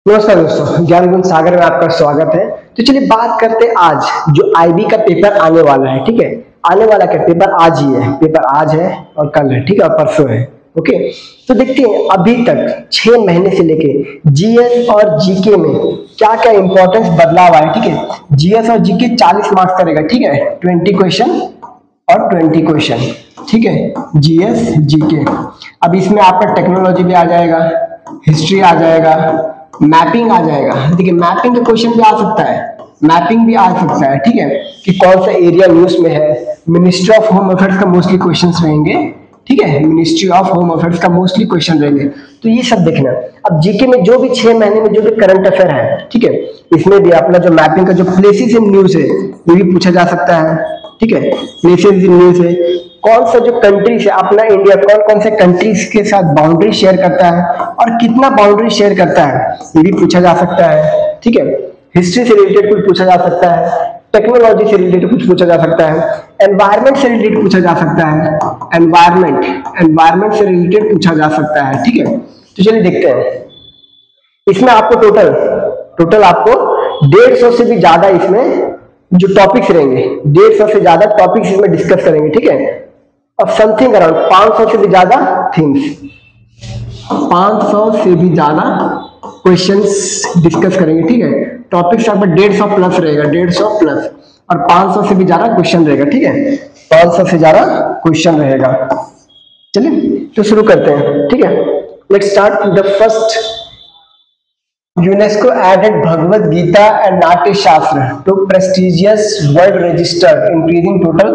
नमस्कार दोस्तों, ज्ञान गुण सागर में आपका स्वागत है। तो चलिए बात करते हैं आज जो आईबी का पेपर आने वाला है। ठीक है, आने वाला क्या पेपर आज ही है, पेपर आज है और कल है, ठीक है, और परसों है। ओके, तो देखते हैं अभी तक 6 महीने से लेके जीएस और जीके में क्या क्या इंपॉर्टेंस बदलाव आया। ठीक है, जीएस और जीके 40 मार्क्स करेगा, ठीक है, 20 क्वेश्चन और 20 क्वेश्चन, ठीक है, जीएस जीके। अब इसमें आपका टेक्नोलॉजी भी आ जाएगा, हिस्ट्री आ जाएगा, मैपिंग आ जाएगा। देखिए मैपिंग का क्वेश्चन भी आ सकता है, मैपिंग भी आ सकता है, ठीक है, कि कौन सा एरिया न्यूज में है। मिनिस्ट्री ऑफ होम अफेयर्स का मोस्टली क्वेश्चंस रहेंगे, ठीक है, मिनिस्ट्री ऑफ होम अफेयर्स का मोस्टली क्वेश्चन रहेंगे। तो ये सब देखना। अब जीके में जो भी 6 महीने में जो भी करंट अफेयर है, ठीक है, इसमें भी अपना जो मैपिंग का जो प्लेसेस इन न्यूज है ये भी पूछा जा सकता है, ठीक है, प्लेसेस इन न्यूज है। कौन सा जो कंट्रीज है अपना इंडिया कौन कौन से कंट्रीज के साथ बाउंड्री शेयर करता है और कितना बाउंड्री शेयर करता है ये भी पूछा जा सकता है, ठीक है। हिस्ट्री से रिलेटेड कुछ पूछा जा सकता है, टेक्नोलॉजी से रिलेटेड कुछ पूछा जा सकता है, एनवायरमेंट से रिलेटेड पूछा जा सकता है, एनवायरमेंट से रिलेटेड पूछा जा सकता है, ठीक है। तो चलिए देखते हैं। इसमें आपको टोटल आपको 150 से भी ज्यादा इसमें जो टॉपिक्स रहेंगे, 150 से ज्यादा टॉपिक्स इसमें डिस्कस करेंगे, ठीक है। और समथिंग अराउंड 500 से भी ज्यादा थीम्स, 500 से भी ज्यादा क्वेश्चंस डिस्कस करेंगे, ठीक है। टॉपिक्स आपका 150 प्लस रहेगा, 150 प्लस, और 500 से भी ज्यादा क्वेश्चन रहेगा, ठीक है, 500 से ज्यादा क्वेश्चन रहेगा। चलिए तो शुरू करते हैं, ठीक है। Let's start the first. UNESCO added Bhagavad Gita and Natya Shastra to prestigious world register, increasing total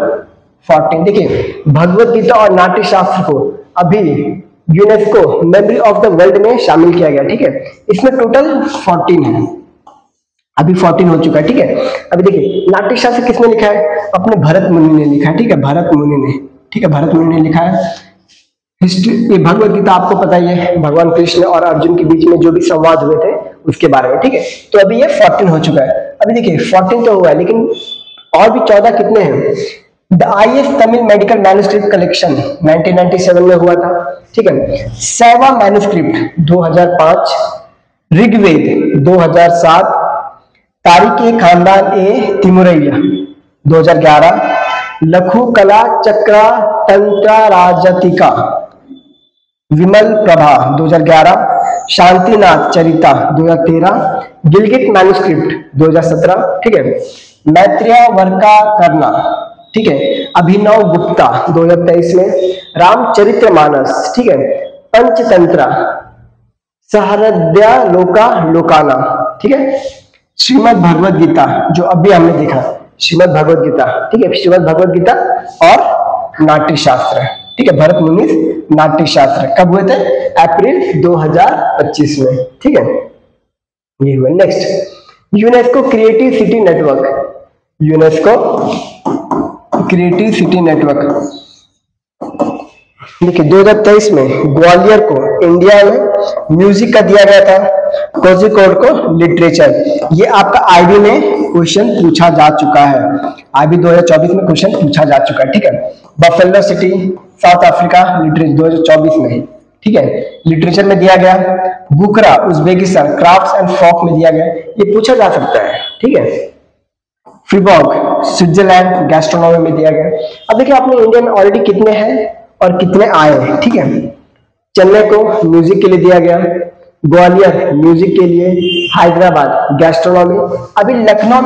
14। देखिए भगवत गीता और नाट्य शास्त्र को अभी UNESCO memory of the world में शामिल किया गया, ठीक है। इसमें टोटल 14 है, अभी 14 हो चुका है, ठीक है। अभी देखिए नाट्य शास्त्र किसने लिखा है? अपने भरत मुनि ने लिखा है, ठीक है, भरत मुनि ने, ठीक है, भरत मुनि ने लिखा है। हिस्ट्री, ये भगवत गीता आपको पता ही है, भगवान कृष्ण और अर्जुन के बीच में जो भी संवाद हुए थे उसके बारे में, ठीक है। तो अभी ये 14 हो चुका है। अभी देखिए 14 तो हुआ है, लेकिन और भी 14 कितने हैं? The IAS Tamil medical manuscript collection 1997 में हुआ था, ठीक है। सैवा मैन्युस्क्रिप्ट 2005, ऋग्वेद 2007, तारिके खानदान ए तिमुरैया 2011, लघु कला चक्रा तंत्र राजतिका विमल प्रभा 2011, शांतिनाथ चरिता 2013, गिलगिट मैन्युस्क्रिप्ट 2017, ठीक है। मैत्रेय वर्का करना, ठीक है, अभिनव गुप्ता 2023 में, रामचरितमानस, ठीक है, पंचतंत्र, सहृदया लोका लोकाना, ठीक है। श्रीमद् भगवद गीता जो अभी हमने देखा, श्रीमद् भगवद गीता, ठीक है, श्रीमद् भगवद गीता और नाट्य शास्त्र, ठीक है, भरत मुनि नाट्य शास्त्र कब हुए थे? अप्रैल 2025 में, ठीक है, ये हुआ। Next, UNESCO creative city network, UNESCO creative city network. देखिए 2023 में ग्वालियर को इंडिया में म्यूजिक का दिया गया था, कोझिकोड को लिटरेचर। ये आपका आईबी में क्वेश्चन पूछा जा चुका है, आईबी 2024 में क्वेश्चन पूछा जा चुका है, ठीक है। Buffalo city south Africa literature 2024 में, ठीक है, लिटरेचर में दिया गया। बुकरा उज्बेकिस्तान क्राफ्ट्स एंड फोक में दिया गया, ये पूछा जा सकता है, ठीक है। फ्रीबर्ग स्विट्जरलैंड गैस्ट्रोनॉमी में दिया गया। अब देखिए अपने इंडिया में ऑलरेडी कितने हैं और कितने आए हैं, ठीक है। चेन्नई को म्यूजिक के लिए दिया गया, ग्वालियर म्यूजिक के लिए, हैदराबाद गैस्ट्रोनॉमी। अभी लखनऊ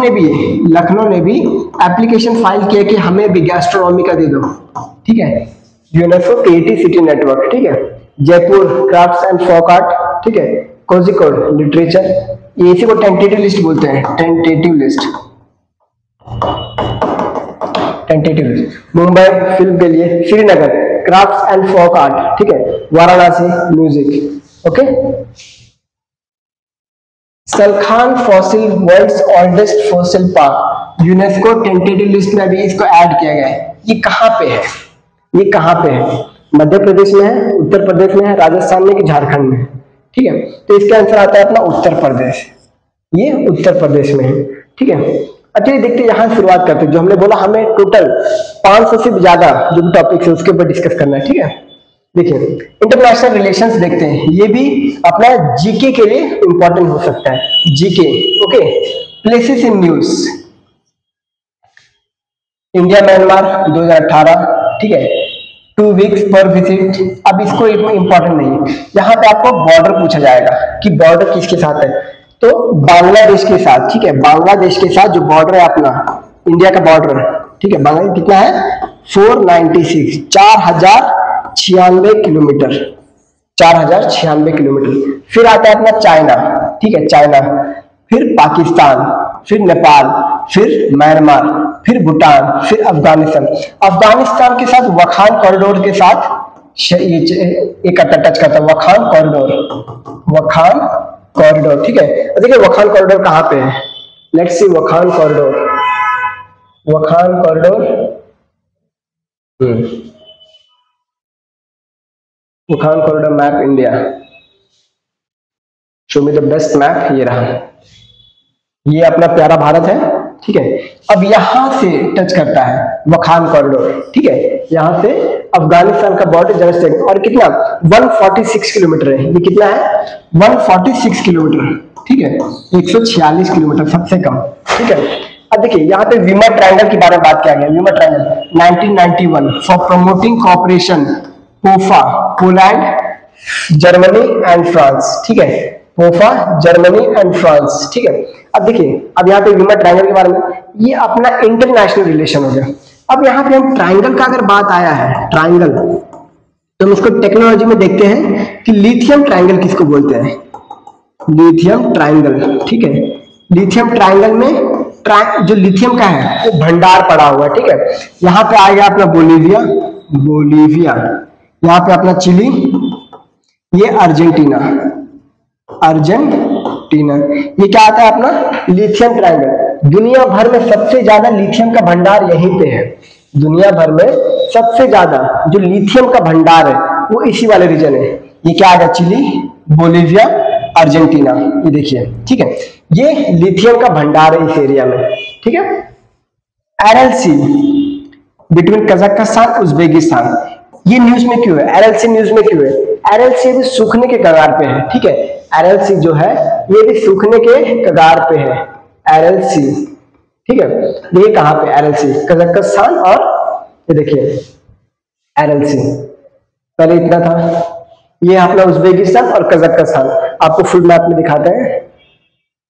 ने भी एप्लीकेशन फाइल किया कि हमें भी गैस्ट्रोनॉमी का दे दो, ठीक है। यूनेस्को क्रिएटिव सिटी नेटवर्क, ठीक है। Jaipur crafts and folk art, ठीक है। कोझिकोड लिटरेचर, ये इसी को टेंटेटिव लिस्ट बोलते हैं, टेंटेटिव लिस्ट। मुंबई फिल्म के लिए, Srinagar crafts and folk art, ठीक है, Varanasi music, okay. Salkhan fossil world's oldest fossil park, UNESCO tentative list में अभी इसको ऐड किया गया है। ये कहाँ पे है? ये कहाँ पे है? मध्य प्रदेश में है, उत्तर प्रदेश में है, राजस्थान में कि झारखंड में है, ठीक है। तो इसका आंसर आता है अपना उत्तर प्रदेश, ये उत्तर प्रदेश में है, ठीक है। अच्छा देखते हैं, यहाँ शुरुआत करते हैं। जो हमने बोला हमें टोटल 500 से भी ज्यादा जो भी टॉपिक्स है उसके ऊपर डिस्कस करना है, ठीक है। देखिए इंटरनेशनल रिलेशंस देखते हैं, ये भी अपना जीके के लिए इंपॉर्टेंट हो सकता है, GK. Okay, places in news, India Myanmar 2018, ठीक है, 2 वीक्स पर विजिट। अब इसको इंपॉर्टेंट नहीं है, यहाँ पे आपको बॉर्डर पूछा जाएगा कि बॉर्डर किसके साथ है, तो बांग्लादेश के साथ, ठीक है, बांग्लादेश के साथ जो बॉर्डर है अपना इंडिया का बॉर्डर, ठीक है, बांग्लादेश कितना है 496, 4096 किलोमीटर, 4096 किलोमीटर। फिर आता है अपना चाइना, ठीक है, चाइना, फिर पाकिस्तान, फिर नेपाल, फिर म्यांमार, फिर भूटान, फिर अफगानिस्तान। अफगानिस्तान के साथ वखान कॉरिडोर के साथ एक टच करता है, वखान कॉरिडोर, वखान कॉरिडोर, ठीक है। देखिए वखान कॉरिडोर कहाँ पे है, let's see वखान corridor, वखान corridor, वखान corridor map India, show me the best map, ये रहा, ये अपना प्यारा भारत है, ठीक है। अब यहां से टच करता है वखान कॉरिडोर, ठीक है, यहां से अफगानिस्तान का बॉर्डर जस्ट, और कितना 146 किलोमीटर है, ये कितना है 146 किलोमीटर, ठीक है, 146 किलोमीटर सबसे कम, ठीक है। अब देखिए यहाँ पे वीमर ट्रायंगल के बारे में बात किया गया, Weimar triangle 1991 for promoting cooperation पोफा, पोलैंड, जर्मनी एंड फ्रांस, ठीक है, पोफा, जर्मनी एंड फ्रांस, ठीक है। अब देखिए अब यहाँ पे वीमर ट्रायंगल के बारे में, ये अपना इंटरनेशनल रिलेशन हो गया। अब यहाँ पे हम ट्रायंगल का अगर बात आया है, ट्रायंगल, तो हम इसको टेक्नोलॉजी में देखते हैं कि लिथियम ट्रायंगल किसको बोलते हैं, लिथियम ट्रायंगल, ठीक है। लिथियम ट्रायंगल में जो लिथियम का है वो भंडार पड़ा हुआ है, ठीक है। यहाँ पे आएगा अपना बोलीविया, बोलीविया, यहाँ पे अपना चिली, ये अर्जेंटीना, अर्जेंटीना, ये क्या आता है अपना लिथियम ट्रायंगल। दुनिया भर में सबसे ज्यादा लिथियम का भंडार यहीं पे है, दुनिया भर में सबसे ज्यादा जो लिथियम का भंडार है वो इसी वाले रीजन है। ये क्या आएगा, चिली, बोलीविया, अर्जेंटीना, ये देखिए, ठीक है, ये लिथियम का भंडार है इस एरिया में, ठीक है। एरएलसी बिटवीन कजाकिस्तान उज्बेकिस्तान, ये न्यूज में क्यों है, एरएलसी न्यूज में क्यों है, एरएलसी भी सूखने के कगार पे है, ठीक है, एरएलसी जो है ये भी सूखने के कगार पे है, एरएलसी, ठीक है। ये कहां पे एरएलसी, कजाकिस्तान, और ये देखिए एरएलसी, पहले इतना था, ये अपना उज्बेकिस्तान और कजाकिस्तान, आपको फुल मैप में दिखाते हैं,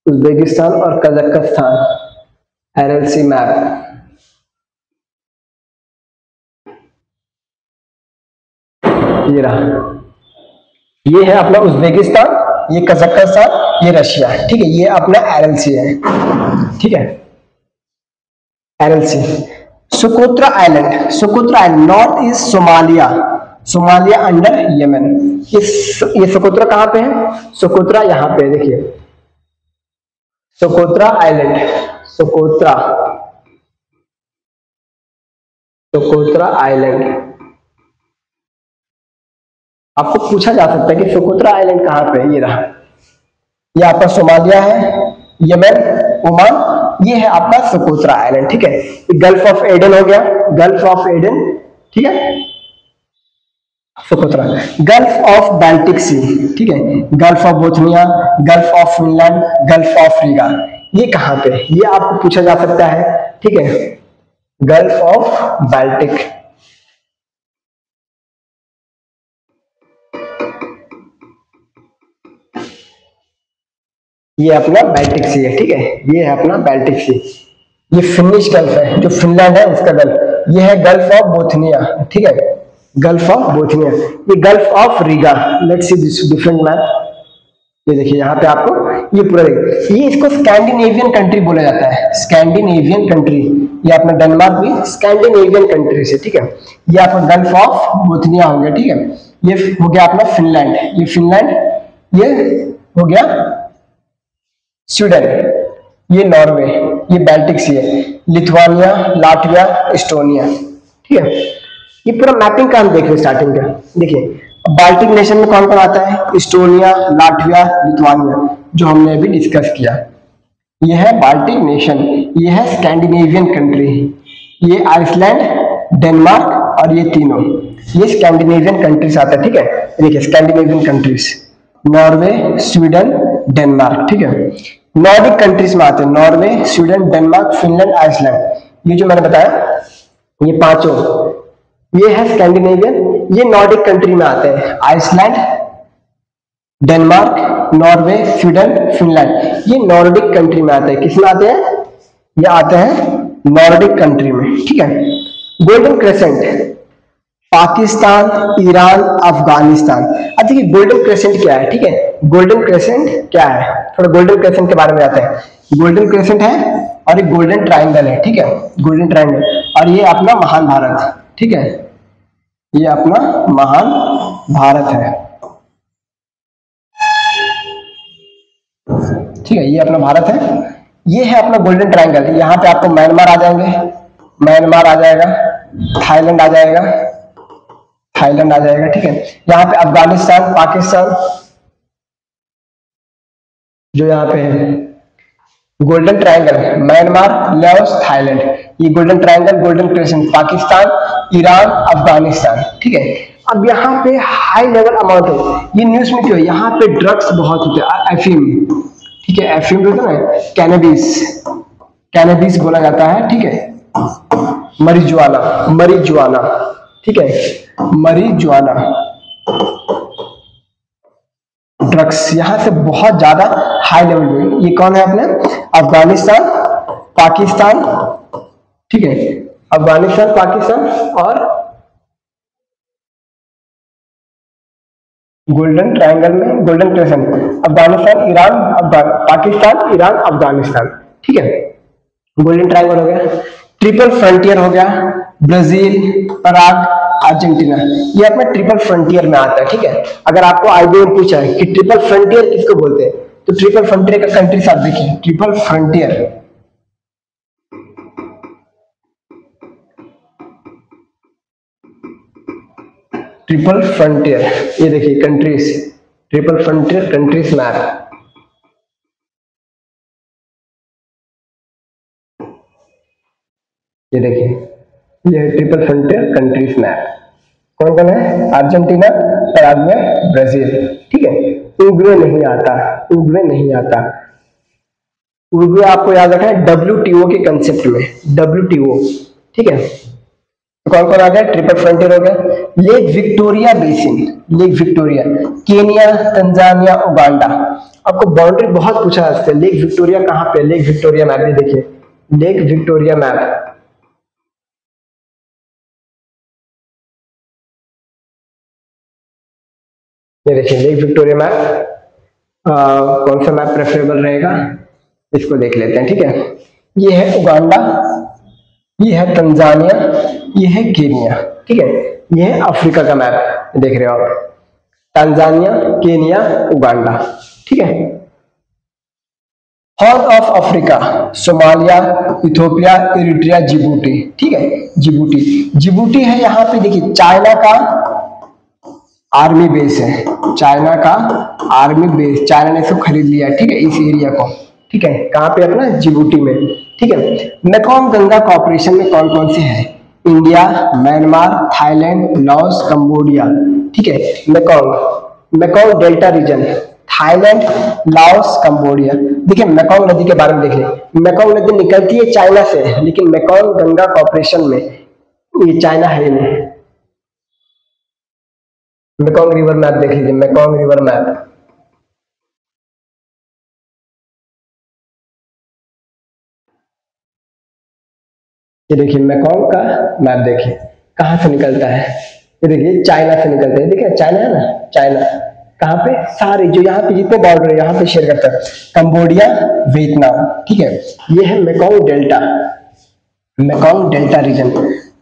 उज्बेकिस्तान और कजाकिस्तान, एरएलसी मैप, ये रहा, ये है अपना उज्बेकिस्तान, ये कजाकिस्तान, ये रशिया, ठीक है, ये अपना एरएलसी है, ठीक है, एरएलसी। Socotra island, Socotra island north east Somalia, Somalia under Yemen, ये सोकोत्रा कहां पे है, सोकोत्रा यहां पे देखिए, Socotra island, Socotra, Socotra island. आपको पूछा जा सकता है कि सोकोत्रा आइलैंड कहां पे है, ये रहा, ये आपका सोमालिया है, यमन, ओमान, ये है आपका सोकोत्रा आइलैंड, ठीक है। गल्फ ऑफ एडन हो गया, गल्फ ऑफ एडन, ठीक है, सोकोत्रा। गल्फ ऑफ बाल्टिक सी, ठीक है, gulf of Bothnia, gulf of Finland, gulf of Riga, ये कहां पे, ये आपको पूछा जा सकता है, ठीक है, गल्फ ऑफ बाल्टिक, ये अपना बाल्टिक सी है, ठीक है, ये है अपना बाल्टिक सी। ये फिनिश गल्फ है, जो फिनलैंड है उसका गल्फ, ये है गल्फ ऑफ बोथनिया, ठीक है, गल्फ ऑफ बोथनिया, ये gulf of Riga. Let's see this different map, ये देखिए यहाँ पे आपको ये पूरा देखिए, ये इसको स्कैंडिनेवियन कंट्री बोला जाता है, स्कैंडिनेवियन कंट्री, ये अपना डेनमार्क भी स्कैंडिनेवियन कंट्री से, ठीक है। ये आपका गल्फ ऑफ बोथनिया हो गया, ठीक है, ये हो गया अपना फिनलैंड, ये फिनलैंड, ये हो गया स्वीडन, ये नॉर्वे, ये बाल्टिक सी है, लिथुआनिया, लाटविया, एस्टोनिया, ठीक है। ये पूरा मैपिंग का हम देख रहे हैं स्टार्टिंग का, देखिए बाल्टिक नेशन में कौन कौन आता है, एस्टोनिया, लाटविया, लिथुआनिया, जो हमने अभी डिस्कस किया, ये है बाल्टिक नेशन, ये है स्कैंडिनेवियन कंट्री, ये आइसलैंड, डेनमार्क, और ये तीनों, ये स्कैंडिनेवियन कंट्रीज आता है, ठीक है। देखिए Scandinavian countries, Norway, Sweden, Denmark, ठीक है। नॉर्डिक कंट्रीज में आते हैं, Norway, Sweden, Denmark, Finland, Iceland. ये जो मैंने बताया ये पांचों, ये है स्कैंडिनेवियन, ये नॉर्डिक कंट्री में आते हैं। Iceland, Denmark, Norway, Sweden, Finland, ये नॉर्डिक कंट्री में आते हैं। किस में आते हैं? ये आते हैं नॉर्डिक कंट्री में, ठीक है। Golden crescent, Pakistan, Iran, Afghanistan. अब देखिए गोल्डन क्रेसेंट क्या है, ठीक है। गोल्डन क्रेसेंट क्या है, थोड़ा गोल्डन क्रेसेंट के बारे में आते हैं। गोल्डन क्रेसेंट है और एक गोल्डन ट्रायंगल है, ठीक है, गोल्डन ट्रायंगल। और ये अपना महान भारत, ठीक है, ये अपना महान भारत है, ठीक है, ये अपना भारत है। ये है अपना गोल्डन ट्रायंगल। यहाँ पे आपको म्यांमार आ जाएंगे, म्यांमार आ जाएगा, थाईलैंड आ जाएगा, थाईलैंड आ जाएगा, ठीक है। यहाँ पे अफगानिस्तान, पाकिस्तान जो यहाँ पे है golden triangle, Myanmar, Laos, Thailand, ये golden triangle, golden crescent, Pakistan, Iran, Afghanistan, ठीक है। अब यहाँ पे हाई लेवल अमाउंट है, ये न्यूज में क्यों है? यहाँ पे ड्रग्स बहुत होते हैं, एफीम, ठीक है, एफीम जो है ना, कैनबिस, कैनबिस बोला जाता है, ठीक है। मरिजुआना, मरिजुआना, ठीक है, मरिजुआना ड्रग्स यहाँ से बहुत ज्यादा हाई लेवल में। ये कौन है अपने? अफगानिस्तान, पाकिस्तान, ठीक है, अफगानिस्तान, पाकिस्तान और गोल्डन ट्रायंगल में golden crescent, Afghanistan, Iran, Pakistan, Iran, Afghanistan, ठीक है। गोल्डन ट्रायंगल हो गया। ट्रिपल फ्रंटियर हो गया, ब्राजील, पराग, अर्जेंटीना, ये अपना ट्रिपल फ्रंटियर में आता है, ठीक है। अगर आपको आईबीएम में पूछा है कि ट्रिपल फ्रंटियर किसको बोलते हैं, तो ट्रिपल फ्रंटियर का कंट्री आप देखिए, ट्रिपल फ्रंटियर, ट्रिपल फ्रंटियर, ये देखिए countries, triple frontier countries map, ये देखिए, ये है ट्रिपल फ्रंटियर कंट्रीज मैप। कौन कौन है? अर्जेंटीना, पैराग्वे, ब्राजील, ठीक है। उरुग्वे नहीं आता, उरुग्वे नहीं आता। उरुग्वे आपको याद रखना है WTO के कंसेप्ट में, WTO, ठीक है। तो कौन कौन आ गया? ट्रिपल फ्रंटियर हो गया। Lake Victoria basin, lake Victoria, Kenya, Tanzania, Uganda. आपको बाउंड्री बहुत पूछा है, लेक विक्टोरिया कहाँ पे? लेक विक्टोरिया मैप भी देखिए, लेक विक्टोरिया मैप, ये देखिए लेक विक्टोरिया मैप। कौन सा मैप प्रेफरेबल रहेगा, इसको देख लेते हैं, ठीक है। ये है उगांडा, ये है तंजानिया, ये है केनिया, ठीक है। ये है अफ्रीका का मैप, देख रहे हो आप, तंजानिया, केनिया, उगांडा, ठीक है। Horn of Africa, Somalia, Ethiopia, Eritrea, Djibouti, ठीक है। जिबूटी, जिबूटी है यहाँ पे देखिए, चाइना का आर्मी बेस है, चाइना का आर्मी बेस, चाइना ने इसको खरीद लिया, ठीक है, इस एरिया को, ठीक है। कहाँ पे? अपना जिबूटी में, ठीक है। मेकॉन्ग गंगा कॉर्पोरेशन में कौन कौन से है? India, Myanmar, Thailand, Laos, Cambodia, ठीक है। Mekong, Mekong delta region, Thailand, Laos, Cambodia. देखिए मेकॉन्ग नदी के बारे में देखिए, मेकॉन्ग नदी निकलती है चाइना से, लेकिन मेकॉन्ग गंगा कॉर्पोरेशन में ये चाइना है नहीं। मेकॉन्ग रिवर मैप देख लीजिए, मेकॉन्ग रिवर मैप, ये देखिए मेकॉन्ग का मैप देखिए, कहाँ से निकलता है? ये देखिए चाइना से निकलता है, देखिए चाइना है ना, चाइना कहाँ पे? सारे जो यहाँ पे जितने बॉर्डर है यहाँ पे शेयर करता है, कंबोडिया, वियतनाम, ठीक है। ये है Mekong delta, Mekong delta region,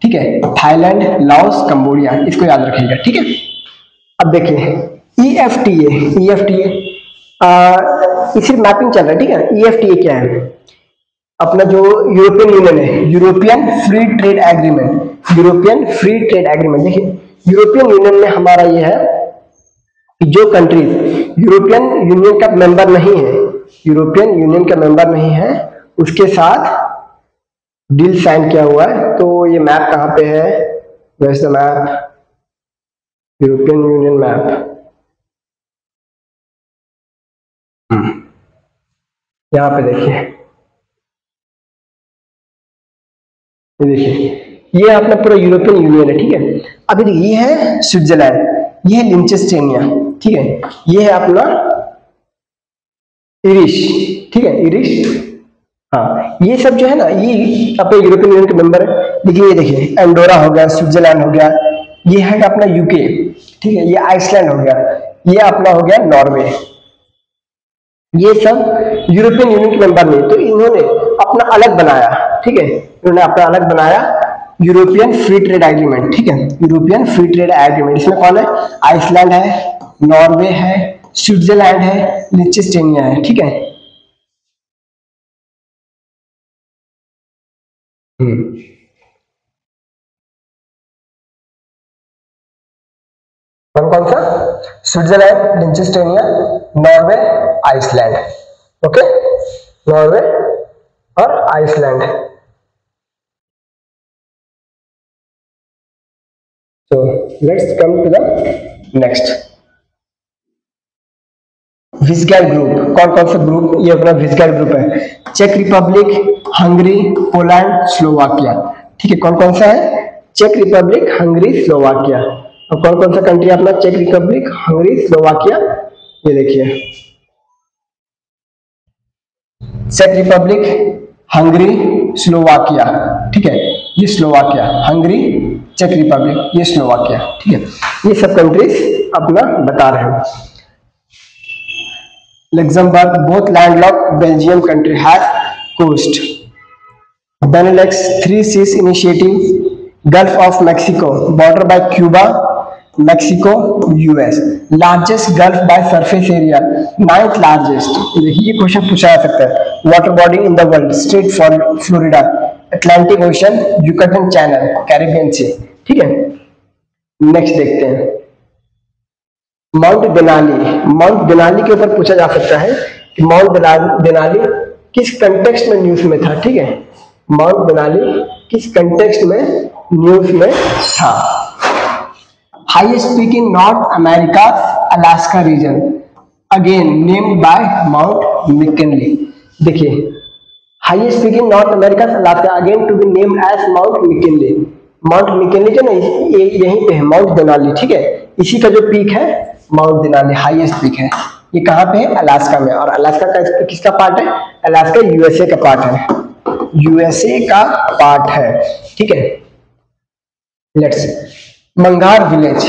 ठीक है। थाईलैंड, लाओस, कंबोडिया, इसको याद रखिएगा, ठीक है। अब देखिए EFTA, EFTA इसी मैपिंग चल रहा है, ठीक है। EFTA क्या है? अपना जो यूरोपियन यूनियन है, European free trade agreement, European free trade agreement. देखिए यूरोपियन यूनियन में हमारा ये है कि जो कंट्रीज यूरोपियन यूनियन का मेंबर नहीं है, यूरोपियन यूनियन का मेंबर नहीं है, उसके साथ डील साइन किया हुआ है। तो ये मैप कहाँ पे है? वैसे मैप यूरोपियन यूनियन मैप। यहाँ पे देखिए, ये देखिए, ये अपना पूरा यूरोपियन यूनियन है, ठीक है। अभी देखिए, ये है स्विट्जरलैंड, ये है लिंचेस्टेनिया, ठीक है, ये है अपना इरिश, ठीक है, इरिश। हाँ, ये सब जो है ना, ये अपने यूरोपियन यूनियन के मेंबर है। देखिए, ये देखिए, एंडोरा हो गया, स्विट्जरलैंड हो गया, ये है अपना यूके, ठीक है, ये आइसलैंड हो गया, ये अपना हो गया नॉर्वे। ये सब यूरोपियन यूनियन के मेंबर नहीं, तो इन्होंने अपना अलग बनाया, ठीक है, इन्होंने अपना अलग बनाया यूरोपियन फ्री ट्रेड एग्रीमेंट, ठीक है, यूरोपियन फ्री ट्रेड एग्रीमेंट। इसमें कौन है? आइसलैंड है, नॉर्वे है, स्विट्जरलैंड है, लिechtenstein है, ठीक है। कौन कौन सा? Switzerland, Liechtenstein, Norway, Iceland, okay, Norway और Iceland. So let's come to the next. Visegrad group, कौन कौन सा ग्रुप? ये अपना विस्गैर ग्रुप है। चेक रिपब्लिक, हंगरी, पोलैंड, स्लोवाकिया, ठीक है। कौन कौन सा है? चेक रिपब्लिक, हंगरी, स्लोवाकिया। और कौन कौन सा कंट्री अपना? चेक रिपब्लिक, हंगरी, स्लोवाकिया। ये देखिए, चेक रिपब्लिक, हंगरी, स्लोवाकिया, ठीक है, ये स्लोवाकिया, हंगरी, चेक रिपब्लिक, ये स्लोवाकिया, ठीक है। ये सब कंट्रीज अपना बता रहे हैं। Luxembourg, both landlocked, Belgium country has coast. Benelux, 3 seas initiative, gulf of Mexico, border by Cuba, Mexico, US. Largest gulf by surface area, 9th largest. देखिए, ये क्वेश्चन पूछा जा सकता है। Water body in the world, strait Florida, Atlantic Ocean, Yucatan channel, Caribbean sea, ठीक है। Next देखते हैं, माउंट देनाली। माउंट देनाली के ऊपर पूछा जा सकता है कि माउंट देनाली किस कंटेक्स्ट में न्यूज में था, ठीक है। माउंट देनाली किस कंटेक्स्ट में न्यूज में था? Highest peak in North America, Alaska region, again named by Mount McKinley. देखिए, highest peak in North America, Alaska, again to be named as Mount McKinley. Mount McKinley जो ना, यहीं पे है माउंट देनाली, ठीक है। इसी का जो पीक है माउंट देनाली, हाईएस्ट पीक है। ये कहाँ पे है? अलास्का में। और अलास्का का किसका पार्ट है? अलास्का यूएसए का पार्ट है, यूएसए का पार्ट है, ठीक है। Let's, Mangar village,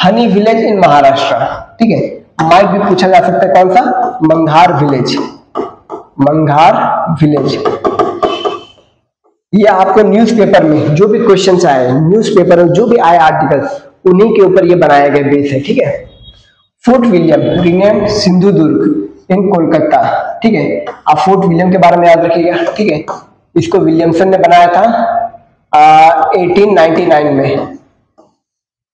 honey village in Maharashtra, ठीक है। माइट भी पूछा जा सकता है, कौन सा? मंगार विलेज, मंगार विलेज। ये आपको न्यूज़पेपर में जो भी क्वेश्चंस आए, न्यूज़पेपर में जो भी आए आर्टिकल, उन्हीं के ऊपर ये बनाया गया बेस है, ठीक है। फोर्ट विलियम, रिनेम्ड सिंधुदुर्ग इन कोलकाता, ठीक है। आप फोर्ट विलियम के बारे में याद रखिएगा, ठीक है। इसको विलियमसन ने बनाया था 1899 में,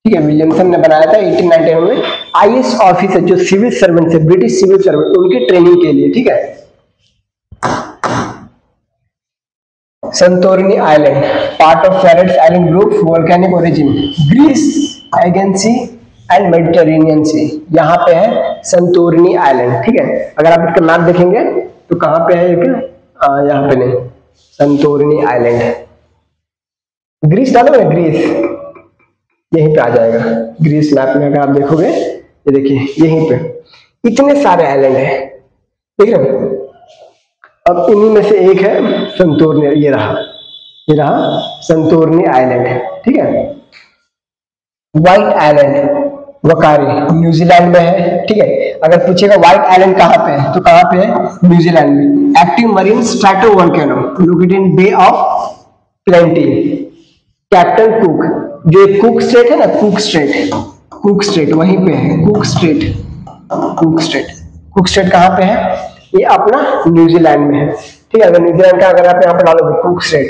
ठीक है। विलियमसन ने बनाया था 1899 में। आईएएस ऑफिसर जो सिविल सर्वेंट है, ब्रिटिश सिविल सर्वेंट, उनकी ट्रेनिंग के लिए, ठीक है। संतोरिनी आइलैंड, पार्ट ऑफ फेरेट्स island group, volcanic origin, Greece, Aegean sea and Mediterranean sea. यहाँ पे है संतोरिनी आइलैंड, ठीक है। अगर आप इसका मैप देखेंगे तो कहाँ पे है? यहाँ पे नहीं, संतोरिनी आइलैंड है। ग्रीस डालोगे ना, ग्रीस, यहीं पे आ जाएगा। ग्रीस मैप में अगर आप देखोगे, ये देखिए, यहीं पे इतने सारे आइलैंड है, ठीक है। अब इन्हीं में से एक है संतोरनी, ये रहा संतोरनी आइलैंड, ठीक है। व्हाइट आइलैंड, वकारी, न्यूजीलैंड में है, ठीक है। अगर पूछेगा व्हाइट आइलैंड कहाँ पे है, तो कहाँ पे है? न्यूजीलैंड में। Active marine स्ट्रैटोवोल्केनो located in bay of plenty. Captain cook, जो एक कुक स्ट्रेट है ना, कुक स्ट्रेट वहीं पे है, कुक स्ट्रेट कहाँ पे है? ये अपना न्यूजीलैंड में है, ठीक है। अगर न्यूजीलैंड का अगर आप यहाँ पे डालोगे कुक स्ट्रेट,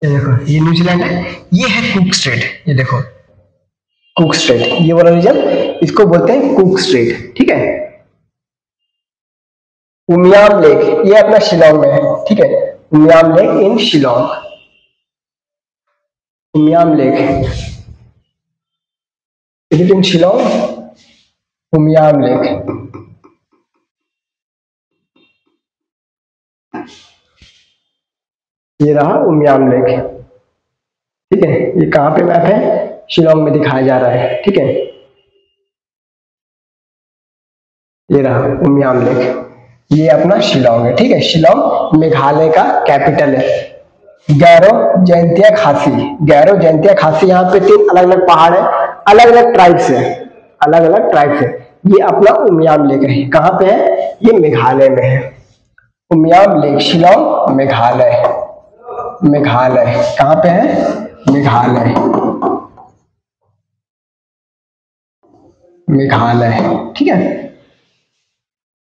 ये देखो, ये न्यूजीलैंड है, ये है कुक स्ट्रेट, ये देखो कुक स्ट्रेट, ये वाला रीजन, इसको बोलते हैं कुक स्ट्रेट, ठीक है। उमियाम लेक, ये अपना शिलोंग में है, ठीक है। Umiam lake in Shillong, Umiam lake, is it in Shillong? Umiam lake, ये रहा उमियाम लेक। ठीक है, ये कहाँ पे मैप है? शिलोंग में दिखाया जा रहा है। ठीक है, ये रहा उमियाम लेक, ये अपना शिलोंग है। ठीक है, शिलोंग मेघालय का कैपिटल है। गैरो जयंतिया खासी, गैरो जयंतिया खासी, यहाँ पे 3 अलग अलग पहाड़ है, अलग अलग ट्राइब्स है, अलग अलग ट्राइब्स है। ये अपना उमियाम लेक है, कहाँ पे है? ये मेघालय में है। उमियाम लेक, शिलोंग, मेघालय, मेघालय कहाँ पे है? मेघालय, मेघालय। ठीक है,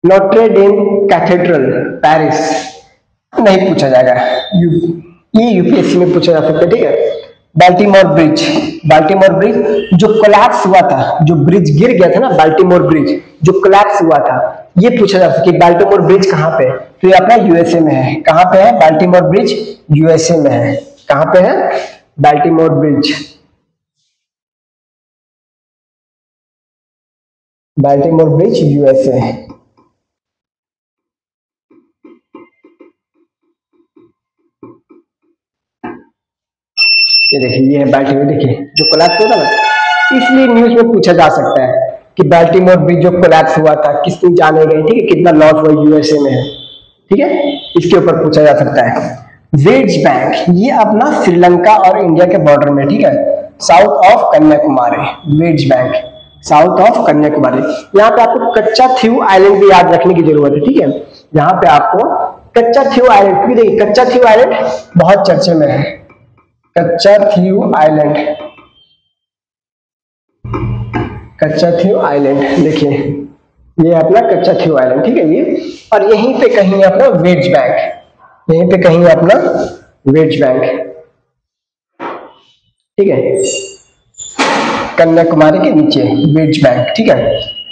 नोट्रे डेम कैथेड्रल, पेरिस, नहीं पूछा जाएगा, ये यूपीएससी में पूछा जा सकता है। ठीक है, बाल्टीमोर ब्रिज, बाल्टीमोर ब्रिज जो कोलैप्स हुआ था, जो ब्रिज गिर गया था ना, बाल्टीमोर ब्रिज जो कोलैप्स हुआ था, ये पूछा जा सकता है कि बाल्टीमोर ब्रिज कहाँ पे? तो ये अपना यूएसए में है। कहाँ पे है बाल्टीमोर ब्रिज? यूएसए में है। कहाँ पे है Baltimore bridge? Baltimore bridge USA. ये देखिए, ये है बाल्टीमोर, देखिए जो कोलैप्स हुआ था ना, इसलिए न्यूज में पूछा जा सकता है कि बाल्टीमोर ब्रिज जो कोलैप्स हुआ था कितनी जाने गई, ठीक है, कितना लॉस हुआ, यूएसए में है। ठीक है, इसके ऊपर पूछा जा सकता है। वेड्स बैंक, ये अपना श्रीलंका और इंडिया के बॉर्डर में, ठीक है, south of Kanyakumari, weds bank south of Kanyakumari. यहाँ पे आपको कच्चा थीव आइलैंड भी याद रखने की जरूरत है। ठीक है, यहाँ पे आपको कच्चा थीव आइलैंड, क्योंकि देखिए कच्चा थीव आइलैंड बहुत चर्चे में है। कच्चा थीव आइलैंड, कच्चा थीव आइलैंड, देखिए ये अपना कच्चा थीव आइलैंड। ठीक है, ये और यहीं पे कहीं अपना वेड्स बैंक, यहीं पे कहीं अपना वेड्स बैंक। ठीक है, कन्याकुमारी के नीचे वेड्स बैंक। ठीक है,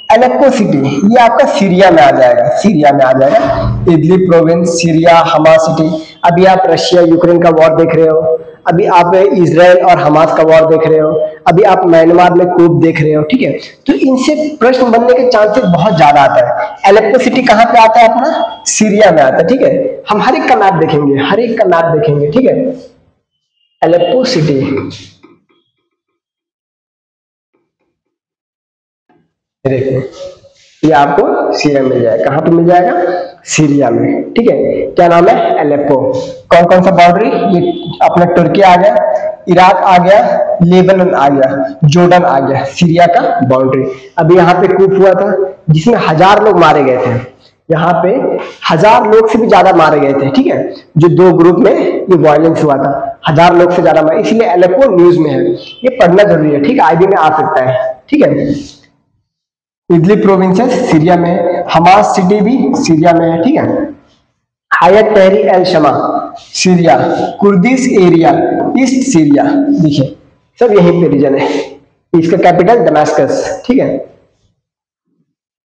एलेप्पो सिटी, ये आपका सीरिया में आ जाएगा, सीरिया में आ जाएगा। इदलिब प्रोविंस, सीरिया, हमा सिटी। अभी आप रशिया यूक्रेन का वॉर देख रहे हो, अभी आप इजराइल और हमास का वॉर देख रहे हो, अभी आप म्यांमार में कूप देख रहे हो। ठीक है, तो इनसे प्रश्न बनने के चांसेस बहुत ज्यादा आता है। एलेप्पो सिटी कहाँ पे आता है? अपना सीरिया में आता है। ठीक है, हम हर एक का मैप देखेंगे, हर एक का मैप देखेंगे। ठीक है, एलेप्पो सिटी, देखिए ये आपको सीरिया में मिल जाएगा। कहाँ पे मिल जाएगा? सीरिया में। ठीक है, क्या नाम है? एलेप्पो। कौन कौन सा बाउंड्री? ये अपना तुर्की आ गया, इराक आ गया, लेबनान आ गया, जॉर्डन आ गया, सीरिया का बाउंड्री। अभी यहाँ पे कूप हुआ था जिसमें 1000 लोग मारे गए थे, यहाँ पे 1000 लोग से भी ज्यादा मारे गए थे। ठीक है, जो 2 ग्रुप में ये वायलेंस हुआ था, 1000 लोग से ज्यादा मारे, इसलिए एलेप्पो न्यूज में है, ये पढ़ना जरूरी है। ठीक है, आईबी में आ सकता है। ठीक है, इदलिब प्रोविंसेस सीरिया में है, हमास सिटी भी सीरिया में है। ठीक है, Hayat Tahrir al Sham Syria, Kurdish area east Syria, देखिए सब यहीं पे रीजन है। इसका कैपिटल दमास्कस। ठीक है,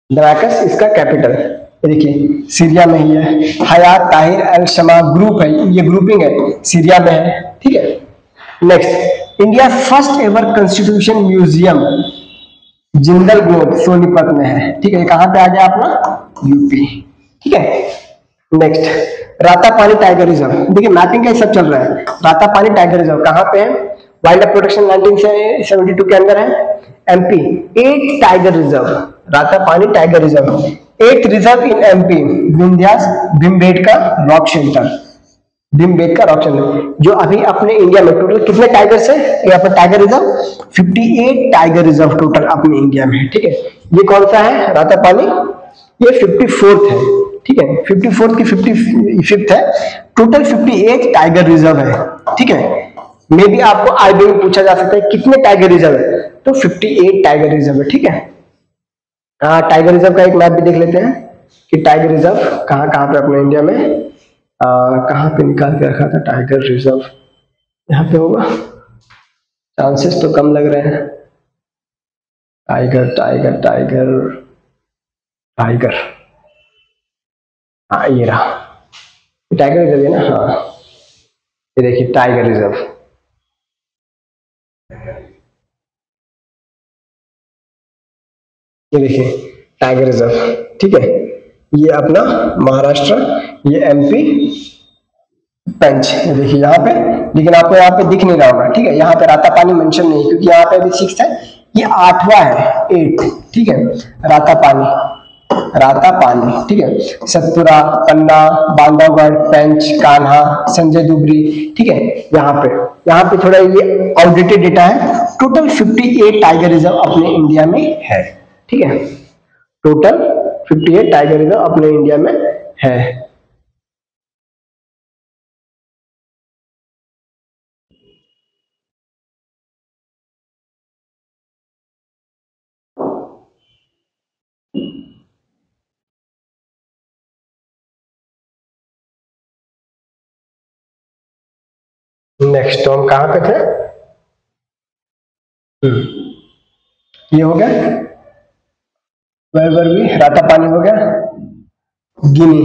दमास्कस इसका कैपिटल, देखिए सीरिया में ही है। हयात ताहिर एल शमा ग्रुप है, ये ग्रुपिंग है, सीरिया में है। ठीक है, next, India first ever constitution museum Jindal growth Sonipat में है। ठीक है, कहां पे आ गया अपना? यूपी। ठीक है, नेक्स्ट, रातापानी टाइगर रिजर्व, देखिए मैपिंग का सब चल रहा है। रातापानी टाइगर रिजर्व कहां पे है? वाइल्ड लाइफ प्रोटेक्शन 1972 के अंदर है, MP. 8 tiger reserve, Ratapani tiger reserve, 8 reserve in MP, Vindhyas Bhimbetka rock shelter, Bhimbetka rock shelter. जो अभी अपने इंडिया में टोटल कितने टाइगर्स है? यहाँ पर tiger reserve 58 tiger reserve total अपने इंडिया में है। ठीक है, ये कौन सा है? रातापानी, ये 54th है। ठीक है, 54th की 55th है, टोटल 58 टाइगर रिजर्व है। ठीक है, मे भी आपको आईबी में पूछा जा सकता है कितने टाइगर रिजर्व है, तो 58 टाइगर रिजर्व है। ठीक है, टाइगर रिजर्व का एक मैप भी देख लेते हैं कि टाइगर रिजर्व कहाँ कहाँ पे अपने इंडिया में, कहाँ पे निकाल के रखा था टाइगर रिजर्व, यहाँ पे होगा, चांसेस तो कम लग रहे हैं। टाइगर टाइगर टाइगर टाइगर, हाँ ये रहा, टाइगर रिजर्व है ना, हाँ ये देखिए टाइगर रिजर्व। ये देखिए टाइगर रिजर्व, ठीक है, ये अपना महाराष्ट्र, ये एमपी पंच, ये देखिए यहाँ पे, लेकिन आपको यहाँ पे दिख नहीं रहा होगा, ठीक है, यहाँ पे रातापानी मेंशन नहीं, क्योंकि यहाँ पे अभी 6 है, ये 8वां है, 8, ठीक है, रातापानी, रातापानी, ठीक है, सतपुरा, पन्ना, बांधवगढ़, पेंच, कान्हा, संजय दुबरी, ठीक है, यहाँ पे थोड़ा ये आउटडेटेड डेटा है, टोटल 58 टाइगर रिजर्व अपने इंडिया में है, ठीक है, टोटल 58 टाइगर रिजर्व अपने इंडिया में है। नेक्स्ट तो हम कहां पे थे, ये हो गया, रातापानी हो गया, गिनी,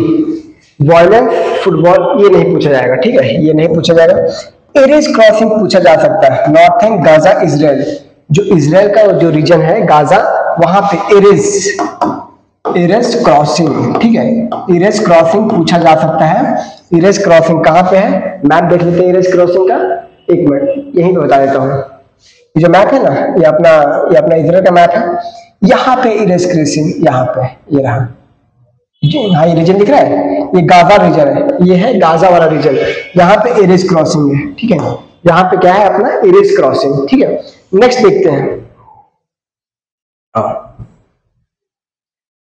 वॉयलेंस फुटबॉल ये नहीं पूछा जाएगा, ठीक है, ये नहीं पूछा जाएगा। एरेज क्रॉसिंग पूछा जा सकता है, नॉर्थन गाजा इजराइल, जो इजराइल का जो रीजन है गाजा, वहां पे एरेज क्रॉसिंग, ठीक है, एरेज क्रॉसिंग पूछा जा सकता है। एरेज क्रॉसिंग कहां पे है, मैप देख लेते हैं एरेज क्रॉसिंग का, एक मिनट यहीं पे बता देता हूँ, ये जो मैप है ना, ये अपना इजराइल का मैप है, यहाँ पे एरेज क्रॉसिंग, यहाँ पे ये रहा, हाँ ये रीजन दिख रहा है, ये गाजा रीजन है, ये है गाजा वाला रीजन, यहाँ पे एरेज क्रॉसिंग है, ठीक है, यहाँ पे क्या है अपना एरेज क्रॉसिंग, ठीक है। नेक्स्ट देखते हैं,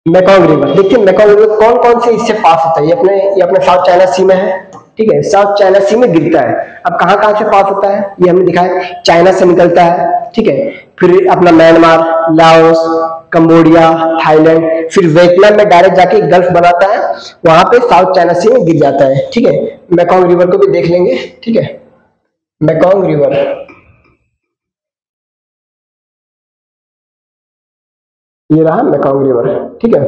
मेकॉन्ग रिवर, देखिए मेकॉन्ग रिवर कौन कौन से इससे पास होता है, ये अपने साउथ चाइना सी में है, ठीक है, साउथ चाइना सी में गिरता है। अब कहां कहां से पास होता है ये हमने दिखाया, चाइना से निकलता है, ठीक है, फिर अपना म्यांमार, लाओस, कंबोडिया, थाईलैंड, फिर वियतनाम में डायरेक्ट जाके गल्फ बनाता है, वहां पे साउथ चाइना सी में गिर जाता है, ठीक है। मेकॉन्ग रिवर को भी देख लेंगे, ठीक है, मेकॉन्ग रिवर, ये रहा मेकॉन्ग रिवर, ठीक है,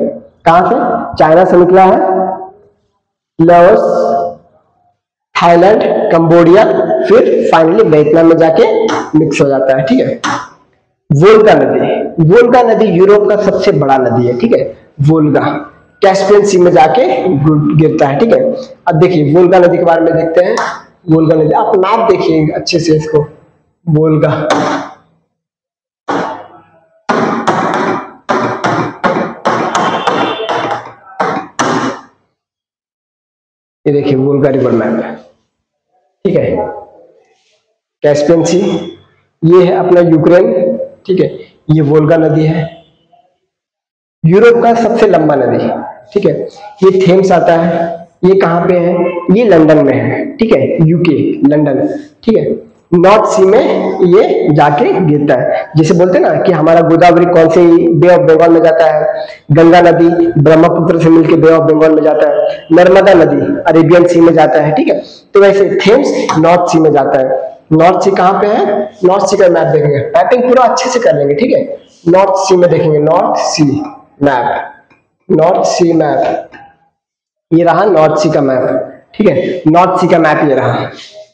कहां से, चाइना से निकला है, लाओस, थाईलैंड, कंबोडिया, फिर फाइनली वियतनाम में जाके मिक्स हो जाता है, ठीक है। वोल्गा नदी, वोल्गा नदी यूरोप का सबसे बड़ा नदी है, ठीक है, वोल्गा कैस्पियन सी में जाके गिरता है, ठीक है। अब देखिए वोल्गा नदी के बारे में देखते हैं, वोल्गा नदी, आप मैप देखिए अच्छे से इसको, वोल्गा, ये देखिए वोल्गा रिवर मैप, ठीक है, कैस्पियन सी, ये है अपना यूक्रेन, ठीक है, ये वोल्गा नदी है, यूरोप का सबसे लंबा नदी, ठीक है, ये थेम्स आता है, ये कहां पे है, ये लंदन में है, ठीक है, यूके लंदन, ठीक है, नॉर्थ सी में ये जाके गिरता है, जैसे बोलते हैं ना कि हमारा गोदावरी कौन से बे ऑफ बंगाल में जाता है, गंगा नदी ब्रह्मपुत्र से मिलकर बे ऑफ बंगाल में जाता है, नर्मदा नदी अरेबियन सी में जाता है, ठीक है, तो वैसे थेम्स नॉर्थ सी में जाता है। नॉर्थ सी कहां पे है, नॉर्थ सी का मैप देखेंगे, मैपिंग पूरा अच्छे से कर लेंगे, ठीक है, नॉर्थ सी में देखेंगे, नॉर्थ सी मैप, नॉर्थ सी मैप, ये रहा नॉर्थ सी का मैप, ठीक है, नॉर्थ सी का मैप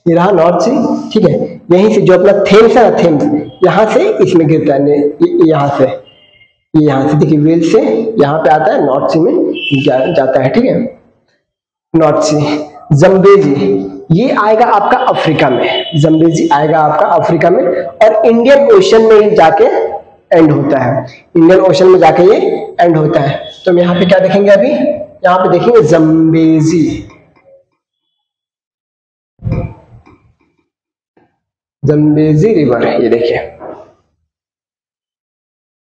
ये रहा नॉर्थ सी, ठीक है, यहीं से जो अपना थेम्स है ना, थेम्स यहाँ से इसमें गिरता है, यहाँ से, यहाँ से देखिए वेल से यहाँ पे आता है, नॉर्थ सी में जाता है, ठीक है, नॉर्थ सी। जम्बेजी, ये आएगा आपका अफ्रीका में, जम्बेजी आएगा आपका अफ्रीका में, और इंडियन ओशन में ही जाके एंड होता है, इंडियन ओशन में जाके ये एंड होता है। तो हम यहाँ पे क्या देखेंगे, अभी यहाँ पे देखेंगे जम्बेजी, जम्बेजी रिवर, ये देखिए,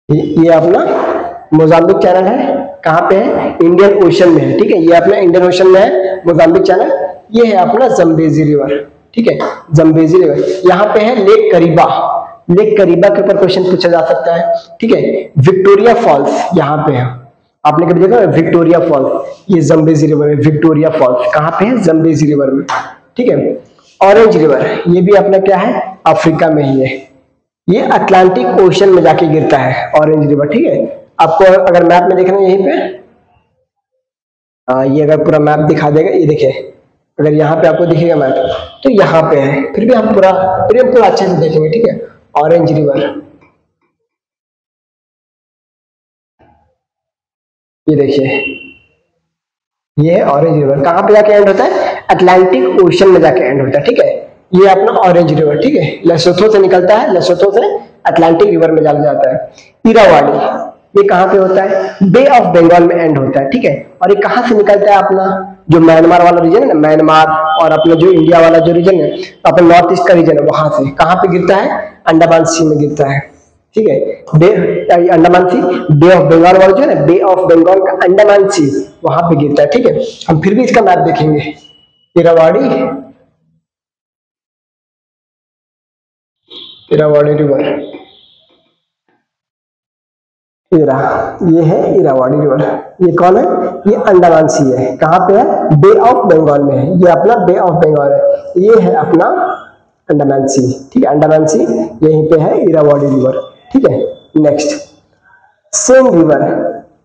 ये अपना मोजाम्बिक चैनल है, कहां पे है, इंडियन ओशन में है, ठीक है, ये अपना इंडियन ओशन में है मोजाम्बिक चैनल, ये है अपना जम्बेजी रिवर, ठीक है, जम्बेजी रिवर, यहाँ पे है लेक करीबा, लेक करीबा के ऊपर क्वेश्चन पूछा जा सकता है, ठीक है। विक्टोरिया फॉल्स यहाँ पे है, आपने कभी देखा विक्टोरिया फॉल्स, ये जम्बेजी रिवर है, विक्टोरिया फॉल्स कहाँ पे है, जम्बेजी रिवर में, ठीक है। ऑरेंज रिवर, ये भी अपना क्या है, अफ्रीका में ही है, ये अटलांटिक ओशन में जाके गिरता है ऑरेंज रिवर, ठीक है। आपको अगर मैप में देखना है यहीं पे, ये अगर पूरा मैप दिखा देगा, ये देखिए अगर यहाँ पे आपको दिखेगा मैप, तो यहाँ पे है, फिर भी हम पूरा अच्छे से देखेंगे, ठीक है, ऑरेंज रिवर, ये देखिए, ये है ऑरेंज रिवर। कहाँ पे जाके एंड होता है? अटलांटिक ओशन में जाके एंड होता है, ठीक है। ये अपना ऑरेंज रिवर, ठीक है, लेसोथो से निकलता है, लेसोथो से अटलांटिक रिवर में चला जाता है। इरावाडी, ये कहाँ पे होता है? बे ऑफ बंगाल में एंड होता है, ठीक है। और ये कहाँ से निकलता है? अपना जो म्यांमार वाला रीजन है ना, म्यांमार और अपना जो इंडिया वाला जो रीजन है, अपना नॉर्थ ईस्ट का रीजन है, वहां से कहाँ पे गिरता है? अंडमान सी में गिरता है, ठीक है। बे अंडमान सी, बे ऑफ बंगाल वाला जो है ना, बे ऑफ बंगाल का अंडमान सी वहां पे गिरता है, ठीक है। हम फिर भी इसका मैप देखेंगे। इरावाड़ी, इरावाड़ी रिवर, ये है इरावाड़ी रिवर। ये कौन है? ये अंडमान सी है। कहाँ पे है? बे ऑफ बंगाल में है। ये अपना बे ऑफ बंगाल है। ये है अपना अंडमान सी, ठीक है। अंडमान सी यहीं पे है, इरावाड़ी रिवर, ठीक है। नेक्स्ट, सेन रिवर,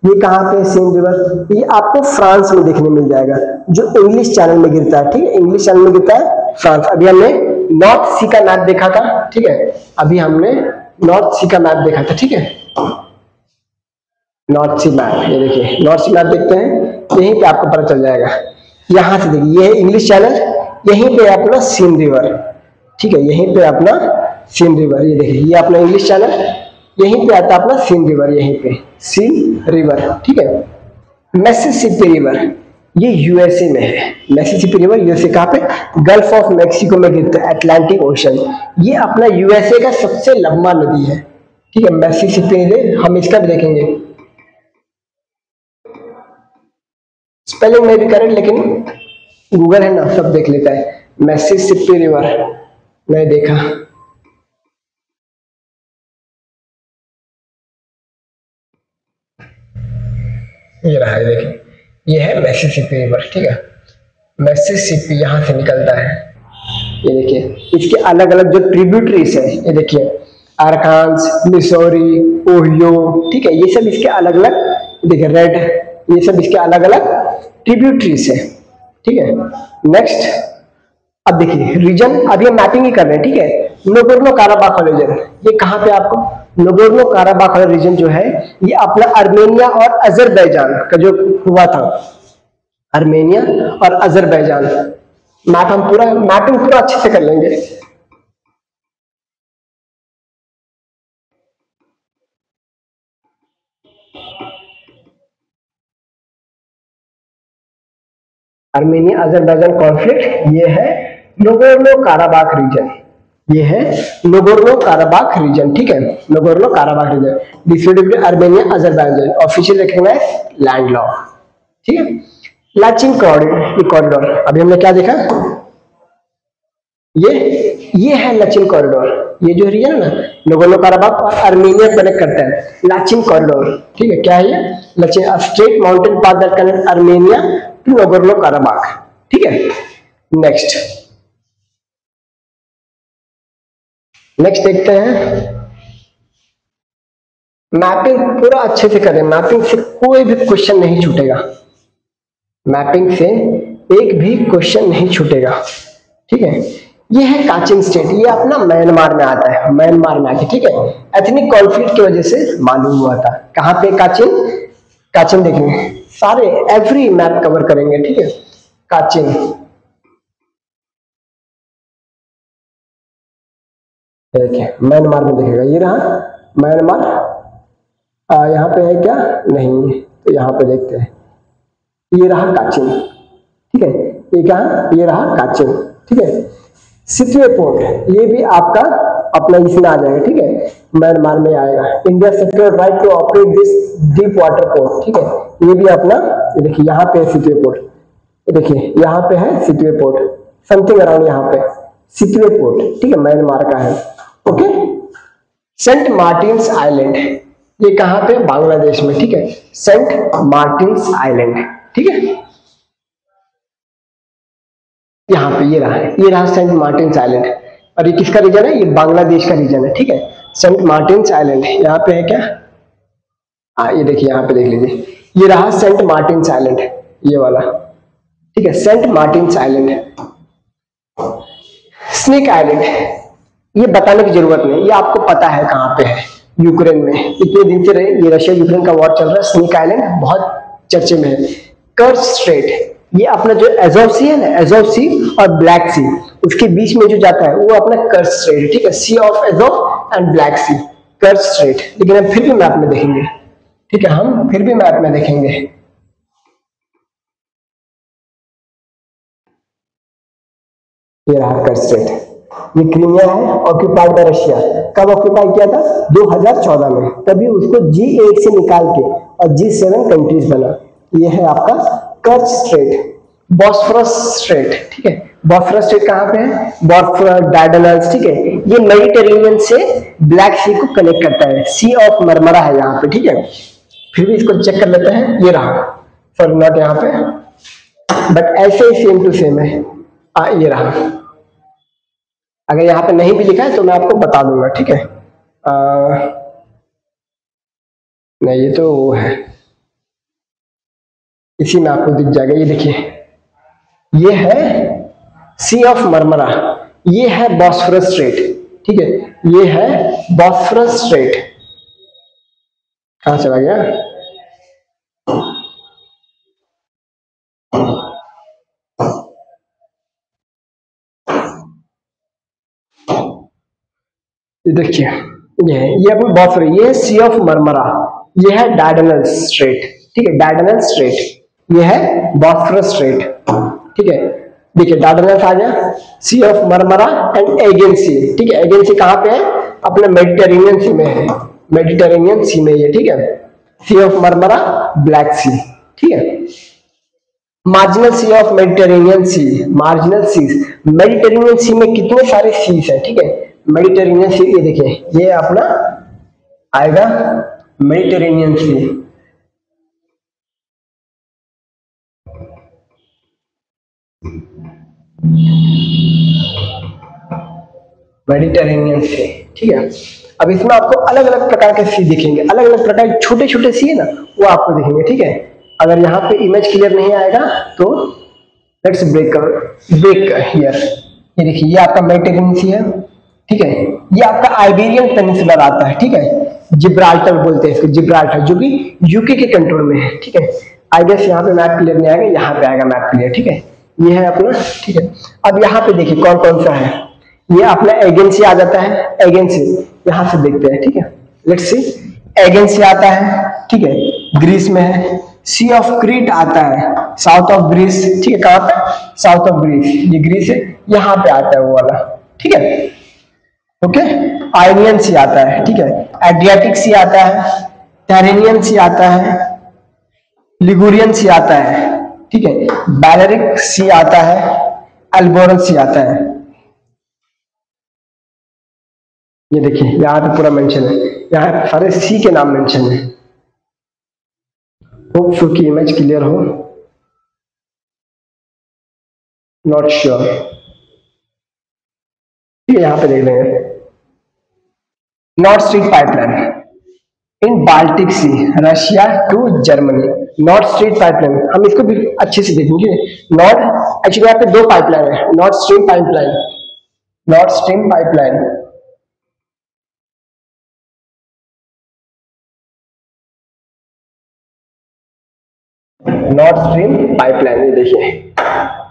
ये कहाँ पे है? सेन रिवर ये आपको फ्रांस में देखने मिल जाएगा, जो इंग्लिश चैनल में गिरता है, ठीक है। इंग्लिश चैनल में गिरता है फ्रांस। अभी हमने नॉर्थ सी का मैप देखा था, ठीक है। अभी हमने नॉर्थ सी का मैप देखा था, ठीक है। नॉर्थ सी मैप, ये देखिए नॉर्थ सी मैप देखते हैं, यहीं पे आपको पता चल जाएगा। यहां से देखिए, ये है इंग्लिश चैनल, यहीं पे अपना सीन रिवर, ठीक है। यहीं पे अपना सीन रिवर, ये देखिए, ये अपना इंग्लिश चैनल, यहीं पे आता है अपना सीन रिवर, यहीं पे सीन रिवर, ठीक है। मिसिसिपी रिवर, ये यूएसए में है। मिसिसिपी रिवर यूएसए कहाँ पे? गल्फ ऑफ मेक्सिको में गिरता है, अटलांटिक ओशन। ये अपना यूएसए का सबसे लंबा नदी है, ठीक है, मिसिसिपी रिवर। हम इसका भी देखेंगे, स्पेलिंग में भी करेक्ट, लेकिन गूगल है ना, सब देख लेता है। मिसिसिपी रिवर मैं देखा, ये रहा, ये देखिए, ये है मिसिसिपी रिवर, ठीक है। मिसिसिपी यहां से निकलता है, ये देखिए। इसके अलग अलग जो ट्रिब्यूटरीज है, ये देखिए, आरकांस, मिसौरी, ओहियो, ठीक है। ये सब इसके अलग अलग, देखिए रेड, ये सब इसके अलग अलग ट्रिब्यूटरीज है, ठीक है। नेक्स्ट, अब देखिए रीजन, अभी हम मैपिंग ही कर रहे हैं, ठीक है। नगोर्नो काराबाख रीजन, ये कहाँ पे आपको? नगोर्नो काराबाख रीजन जो है, ये अपना अर्मेनिया और अजरबैजान का जो हुआ था, अर्मेनिया और अजरबैजान। मैप हम पूरा, मैपिंग पूरा अच्छे से कर लेंगे। अर्मेनिया अजरबैजान कॉन्फ्लिक्ट, ये है नगोर्नो काराबाख रीजन, ये है नगोर्नो काराबाख रीजन, ठीक है। Nagorno Karabakh region disputed between Armenia Azerbaijan, official recognised land law, ठीक है। लाचिन कॉरिडोर, अभी हमने क्या देखा? ये है लाचिन कॉरिडोर, ये जो रीजन है ना, नगोर्नो काराबाख और अर्मेनिया कनेक्ट करता है, लाचिन कॉरिडोर, ठीक है। क्या है ये? Lachin, a straight mountain path that connect Armenia to Nagorno Karabakh, ठीक है। नेक्स्ट देखते हैं, मैपिंग पूरा अच्छे से करें, मैपिंग से कोई भी क्वेश्चन नहीं छूटेगा, मैपिंग से एक भी क्वेश्चन नहीं छूटेगा, ठीक है। ये है काचिन स्टेट, ये अपना म्यांमार में आता है, म्यांमार में आके, ठीक है। एथनिक कॉन्फ्लिक्ट की वजह से मालूम हुआ था। कहाँ पे काचिन? काचिन देखेंगे, सारे एवरी मैप कवर करेंगे, ठीक है। काचिन, देखिए म्यांमार में देखेगा, ये रहा म्यांमार। यहाँ पे है क्या? नहीं, तो यहाँ पे देखते हैं, ये रहा काचिन, ठीक है। ये कहा? ये रहा काचिन, ठीक है। सितवे पोर्ट, ये भी आपका अपना इसमें आ जाएगा, ठीक है, म्यांमार में आएगा। India secured right to operate this deep water port, ठीक है। ये भी अपना, ये देखिए यहाँ पे है सितवे पोर्ट, ये देखिए यहाँ पे है सितवे पोर्ट, समथिंग अराउंड यहाँ पे सितवे पोर्ट, ठीक है, म्यांमार का है, ओके। सेंट मार्टिन्स आइलैंड, ये कहाँ पे? बांग्लादेश में, ठीक है। सेंट मार्टिन्स आइलैंड, ठीक है, यहाँ पे ये रहा सेंट मार्टिन्स आइलैंड। और ये किसका रीजन है? ये बांग्लादेश का रीजन है, ठीक है। सेंट मार्टिन्स आइलैंड यहाँ पे है क्या? ये देखिए यहाँ पे देख लीजिए, ये रहा सेंट मार्टिन्स आइलैंड, ये वाला, ठीक है, Saint Martin's Island. Snake Island, ये बताने की जरूरत नहीं, ये आपको पता है कहाँ पे है, यूक्रेन में। इतने दिन से ये रशिया यूक्रेन का वॉर चल रहा है। स्नेक आइलैंड बहुत चर्चे में है। कर्च स्ट्रेट, ये अपना जो एजोव सी है ना, एजोव सी और ब्लैक सी, उसके बीच में जो जाता है वो अपना कर्च स्ट्रेट है, ठीक है, sea of Azov and Black sea, Kerch strait. लेकिन हम फिर भी मैप में देखेंगे, ठीक है, हम फिर भी मैप में देखेंगे। ये रहा कर्च स्ट्रेट, ये क्रीमिया है, ऑक्यूपाइड बाय रशिया। कब ऑक्यूपाई किया था? 2014 में। तभी उसको G8 से निकाल के और G7 कंट्रीज बना। ये है आपका कर्च स्ट्रेट। बॉस्फोरस स्ट्रेट, ठीक है, बॉस्फोरस स्ट्रेट कहां पे है? बॉस्फोरस, डार्डेनल्स, ठीक है, ये मेडिटेरेनियन से ब्लैक सी को कनेक्ट करता है। सी ऑफ मरमरा है यहाँ पे, ठीक है। फिर भी इसको चेक कर लेते हैं, ये रहा, सॉरी नॉट यहाँ पे, बट ऐसे ही सेम टू सेम है। ये रहा। अगर यहाँ पे नहीं भी लिखा है तो मैं आपको बता दूंगा, ठीक है। नहीं, ये तो वो है, इसी में आपको दिख जाएगा। ये देखिए, ये है सी ऑफ मरमरा, ये है बॉस्फोरस स्ट्रेट, ठीक है, ये है बॉस्फोरस स्ट्रेट। कहां चला गया? ये देखिए, ये अपनी बॉस्फोरस, ये है सी ऑफ मरमरा, ये है डार्डेनल स्ट्रेट, ठीक है, डार्डेनल स्ट्रेट, ये है बॉस्फोरस स्ट्रेट, ठीक है। देखिए डार्डेनल्स आ गया, सी ऑफ मरमरा एंड एगेन सी, ठीक है, एगेन सी कहां पे है? अपने मेडिटेरेनियन सी में है, मेडिटेरेनियन सी में, ये ठीक है, sea of Marmara, Black sea, ठीक है। Marginal sea of Mediterranean sea, marginal sea, Mediterranean sea में कितने सारे सीज है, ठीक है, मेडिटेरेनियन सी, ये देखिए, ये अपना आएगा मेडिटेरेनियन सी, मेडिटेरेनियन सी, ठीक है। अब इसमें आपको अलग अलग प्रकार के सी दिखेंगे, अलग अलग प्रकार के छोटे छोटे सी है ना, वो आपको दिखेंगे, ठीक है। अगर यहाँ पे इमेज क्लियर नहीं आएगा तो लेट्स ब्रेक हियर। ये देखिए, ये आपका मेडिटेरेनियन सी है, ठीक है, ये आपका आइबेरियन पेनिनसुलर आता है, ठीक है, जिब्राल्टर बोलते हैं इसको, जिब्राल्टर, जो कि यूके के कंट्रोल में है, ठीक है। आई गेस यहाँ पे मैप क्लियर नहीं आएगा, यहाँ पे आएगा मैप क्लियर, ठीक है, ये है अपना, ठीक है। अब यहाँ पे देखिए कौन कौन सा है, ये अपना एजेंसी आ जाता है, एजेंसी यहां से देखते हैं, ठीक है, लेट्स सी, एजेंसी आता है, ठीक है, ग्रीस में है। सी ऑफ क्रीट आता है, साउथ ऑफ ग्रीस, ठीक है, कहां पे? साउथ ऑफ ग्रीस, ये ग्रीस है, यहां पे आता है वो वाला, ठीक है, ओके। आयनियन सी आता है, ठीक है, एड्रियाटिक सी आता है, टेरेनियन सी आता है, लिगुरियन सी आता है, ठीक है, बैलेरिक सी आता है, अल्बोरन सी आता है। ये देखिए यहाँ पे पूरा मेंशन है, यहाँ सारे सी के नाम मेंशन है। होप सो की इमेज क्लियर हो, नॉट श्योर, ठीक है, यहाँ पे देख लेंगे। North Stream pipeline in Baltic Sea, Russia to Germany, North Stream pipeline, हम इसको भी अच्छे से देखेंगे। नॉर्थ, एक्चुअली यहाँ पे दो पाइपलाइन है, north Stream pipeline, north Stream pipeline, north Stream pipeline, ये देखिए,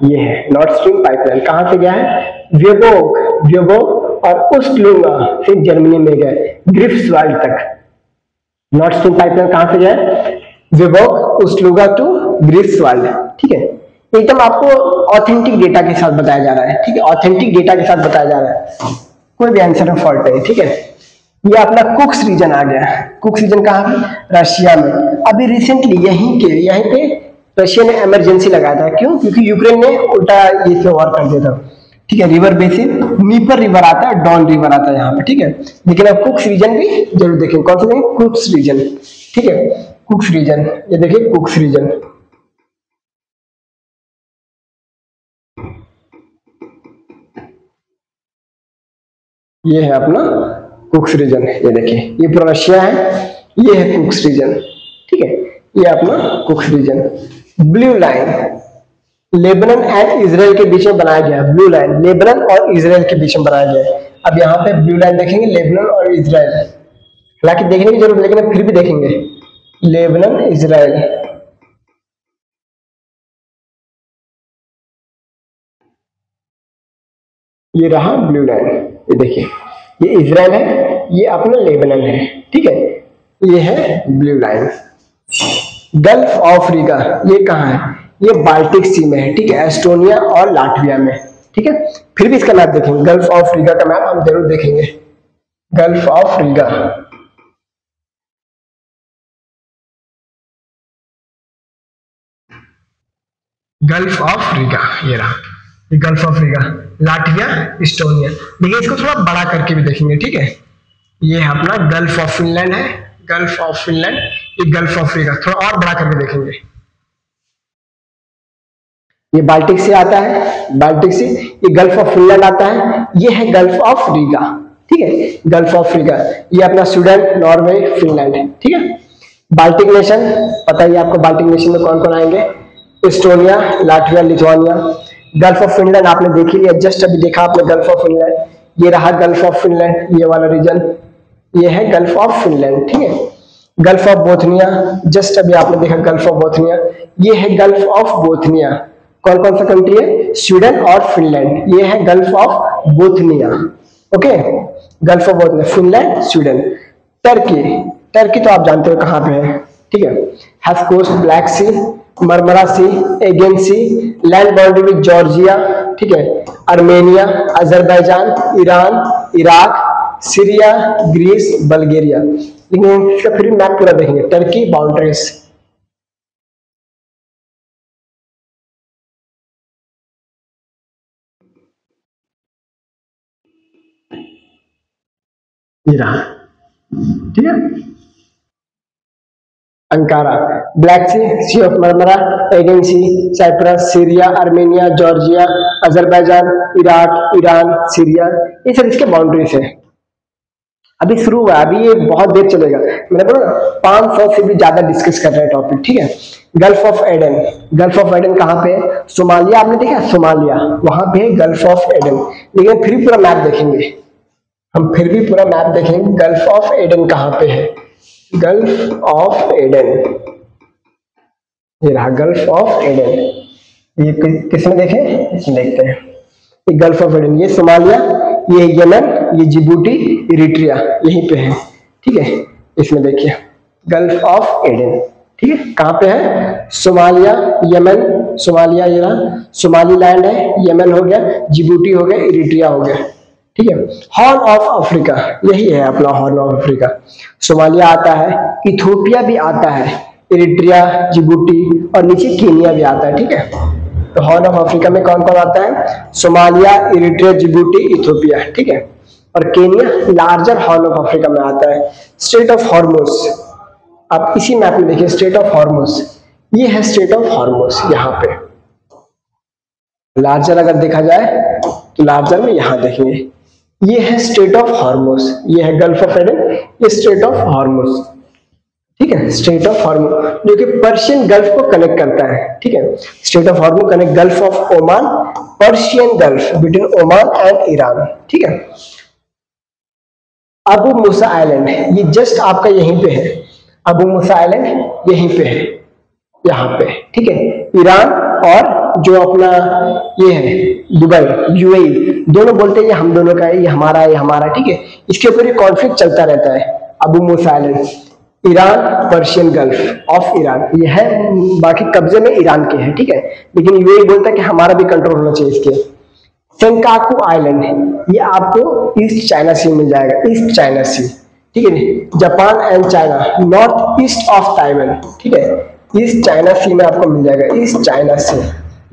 ये है नॉर्थ स्ट्रीम पाइपलाइन, कहां से गया है? व्योबोक और उस्टलुंगा से जर्मनी में गए ग्रिफ्सवाल्ड तक। नॉर्थ स्ट्रीम पाइपलाइन कहां से गया है? व्योबोक, उस्टलुंगा टू ग्रिफ्सवाल्ड, ठीक है। एकदम आपको ऑथेंटिक डेटा के साथ बताया जा रहा है, ठीक है, ऑथेंटिक डेटा के साथ बताया जा रहा है, कोई भी आंसर में फॉल्ट नहीं, ठीक है। ये अपना कुक्स रीजन आ गया, कुक्स रीजन कहां पे? रशिया में। अभी रिसेंटली यहीं पे रशिया ने इमरजेंसी लगाया था, क्यों? क्योंकि यूक्रेन ने उल्टा ये से वॉर कर दिया था, ठीक है। रिवर बेसिन, नीपर रिवर आता है, डॉन रिवर आता है यहाँ पे, ठीक है। लेकिन अब कुक्स रीजन भी जरूर देखें, कौन सा देखें? कुक्स रीजन, ठीक है, कुक्स रीजन, ये देखिए कुक्स रीजन, ये है अपना कुक्स रीजन, ये देखिए, ये पूरा रशिया है, ये है कुक्स रीजन, ठीक है, ये अपना कुक्स रीजन। Blue Line Lebanon and Israel के बीच में बनाया गया, ब्लू लाइन लेबनान और इजराइल के बीच में बनाया गया। अब यहाँ पे ब्लू लाइन देखेंगे, लेबनान और इजराइल, हालांकि देखने की जरूरत, लेकिन फिर भी देखेंगे, लेबनान इजराइल, ये रहा ब्लू लाइन, ये देखिए, ये इजराइल है, ये अपना लेबनान है, ठीक है। ये है blue line. Gulf of Riga ये कहाँ है? ये बाल्टिक सी में है, ठीक है, एस्टोनिया और लाटविया में, ठीक है। फिर भी इसका मैप देखेंगे, गल्फ ऑफ रिगा का मैप हम जरूर देखेंगे। Gulf of Riga, gulf of Riga, ये रहा, ये gulf of Riga, Latvia, Estonia. देखिए इसको थोड़ा बड़ा करके भी देखेंगे, ठीक है। ये है अपना गल्फ ऑफ फिनलैंड है, गल्फ ऑफ फिनलैंड, ये गल्फ ऑफ रिगा, थोड़ा और बड़ा करके देखेंगे। ये बाल्टिक से आता है, बाल्टिक से, ये गल्फ ऑफ फिनलैंड आता है, ये है गल्फ ऑफ रीगा, ठीक है, गल्फ ऑफ रीगा। ये अपना स्वीडन, नॉर्वे, फिनलैंड, ठीक है। बाल्टिक नेशन, पता ही आपको बाल्टिक नेशन में कौन कौन आएंगे, Estonia, Latvia, Lithuania. Gulf of Finland आपने देख ही लिया, जस्ट अभी देखा आपने गल्फ ऑफ फिनलैंड, ये रहा गल्फ ऑफ फिनलैंड, ये वाला रीजन, ये है गल्फ ऑफ फिनलैंड, ठीक है। गल्फ ऑफ बोथनिया, जस्ट अभी आपने देखा गल्फ ऑफ बोथनिया, ये है गल्फ ऑफ बोथनिया। कौन कौन सा कंट्री है, स्वीडन और फिनलैंड, ये है gulf of Bothnia, okay. Gulf of Bothnia, Finland, Sweden. Turkey, Turkey तो आप जानते हो कहाँ पे है, ठीक है, have coast black sea, Marmara sea, Aegean sea, land boundary with Georgia, ठीक है, Armenia, Azerbaijan, Iran, Iraq, Syria, Greece, Bulgaria. लेकिन इसका फिर मैप पूरा देखेंगे, टर्की बाउंड्रीज, ये रहा, ठीक है। Ankara, black sea, sea of Marmara, Aegean sea, Cyprus, Syria, Armenia, Georgia, Azerbaijan, Iraq, Iran, Syria, ये सब इसके बाउंड्रीज है। अभी शुरू हुआ है, अभी ये बहुत देर चलेगा, मैंने बोला 500 से भी ज्यादा डिस्कस कर रहे हैं टॉपिक, ठीक है। Gulf of Aden, gulf of Aden कहाँ पे है, सोमालिया, आपने देखा सोमालिया, वहां पे है गल्फ ऑफ एडन। लेकिन फिर भी पूरा मैप देखेंगे, हम फिर भी पूरा मैप देखेंगे, गल्फ ऑफ एडन कहाँ पे है, गल्फ ऑफ एडन, ये रहा गल्फ ऑफ एडन। ये किसमें देखें, इसमें देखते हैं, ये गल्फ ऑफ एडन, ये सोमालिया, ये यमन, ये जिबूटी, इरिट्रिया, यहीं पे है, ठीक है। इसमें देखिए गल्फ ऑफ एडन, ठीक है, कहाँ पे है, सोमालिया, यमन, सोमालिया ये रहा, सोमाली लैंड है, यमन हो गया, जिबूटी हो गया, इरिट्रिया हो गया, ठीक है। हॉर्न ऑफ अफ्रीका, यही है अपना हॉर्न ऑफ अफ्रीका, सोमालिया आता है, इथोपिया भी आता है, इरिट्रिया, जिबूटी और नीचे केनिया भी आता है, ठीक है। तो हॉर्न ऑफ अफ्रीका में कौन कौन आता है, सोमालिया, इरिट्रिया, जिबूटी, इथोपिया, ठीक है। और Kenya larger horn of Africa में आता है। स्टेट ऑफ हॉर्मोस, आप इसी मैप में देखिए, स्टेट ऑफ हॉर्मोस, ये है स्टेट ऑफ हॉर्मोस, यहाँ पे लार्जर अगर देखा जाए तो लार्जर में यहां देखेंगे, ये है स्टेट ऑफ हॉर्मोस, ये है गल्फ ऑफ एडन, ये स्टेट ऑफ हॉर्मोस, ठीक है, स्टेट ऑफ हॉर्मोस जो कि पर्शियन गल्फ को कनेक्ट करता है, ठीक है। State of Hormuz connect gulf of Oman, Persian gulf between Oman and Iran, ठीक है। अबू मूसा आइलैंड, ये जस्ट आपका यहीं पे है, अबू मूसा आइलैंड यहीं पे है, यहाँ पे, ठीक है। ईरान और जो अपना ये है दुबई, यूएई, दोनों बोलते हैं ये हम दोनों का है, ये हमारा है, ये हमारा, ठीक है। इसके ऊपर ये कॉन्फ्लिक्ट चलता रहता है। Abu Musa island, Iran, Persian gulf of Iran, ये है, बाकी कब्जे में ईरान के हैं, ठीक है। लेकिन यूएई बोलता है कि हमारा भी कंट्रोल होना चाहिए इसके। सेंकाकू आइलैंड है, ये आपको ईस्ट चाइना सी मिल जाएगा, ईस्ट चाइना सी, ठीक है। Japan and China, north east of Taiwan, ठीक है, ईस्ट चाइना सी में आपको मिल जाएगा, ईस्ट चाइना सी।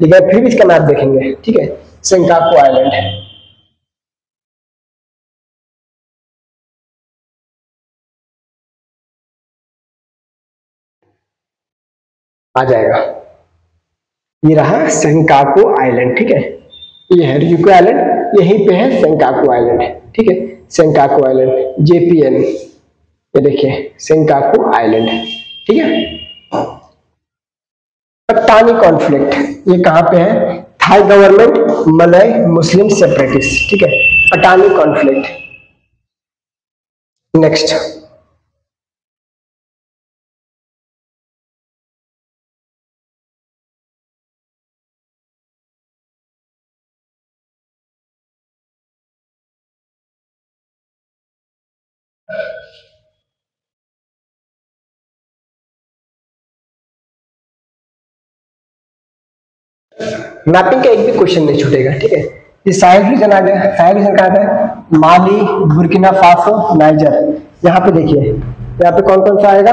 लेकिन फिर भी इसका मैप देखेंगे, ठीक है, सेंकाकू आइलैंड है, आ जाएगा, ये रहा सेंकाकू आइलैंड, ठीक है। ये है रियुकू आइलैंड, यहीं पे है सेंकाकू आइलैंड, ठीक है, सेंकाकू आइलैंड, जेपीएन, ये देखिए सेंकाकू आइलैंड, ठीक है। पट्टानी कॉन्फ्लिक्ट, ये कहां पे है, थाई गवर्नमेंट, मलय मुस्लिम सेपरेटिस्ट, ठीक है, पट्टानी कॉन्फ्लिक्ट। नेक्स्ट, मैपिंग का एक भी क्वेश्चन नहीं छूटेगा, ठीक है। ये साहेल रीजन आ गया। साहेल रीजन कहाँ पे है? माली, बुर्किना फासो, नाइजर। यहाँ पे देखिए, यहाँ पे कौन कौन सा आएगा?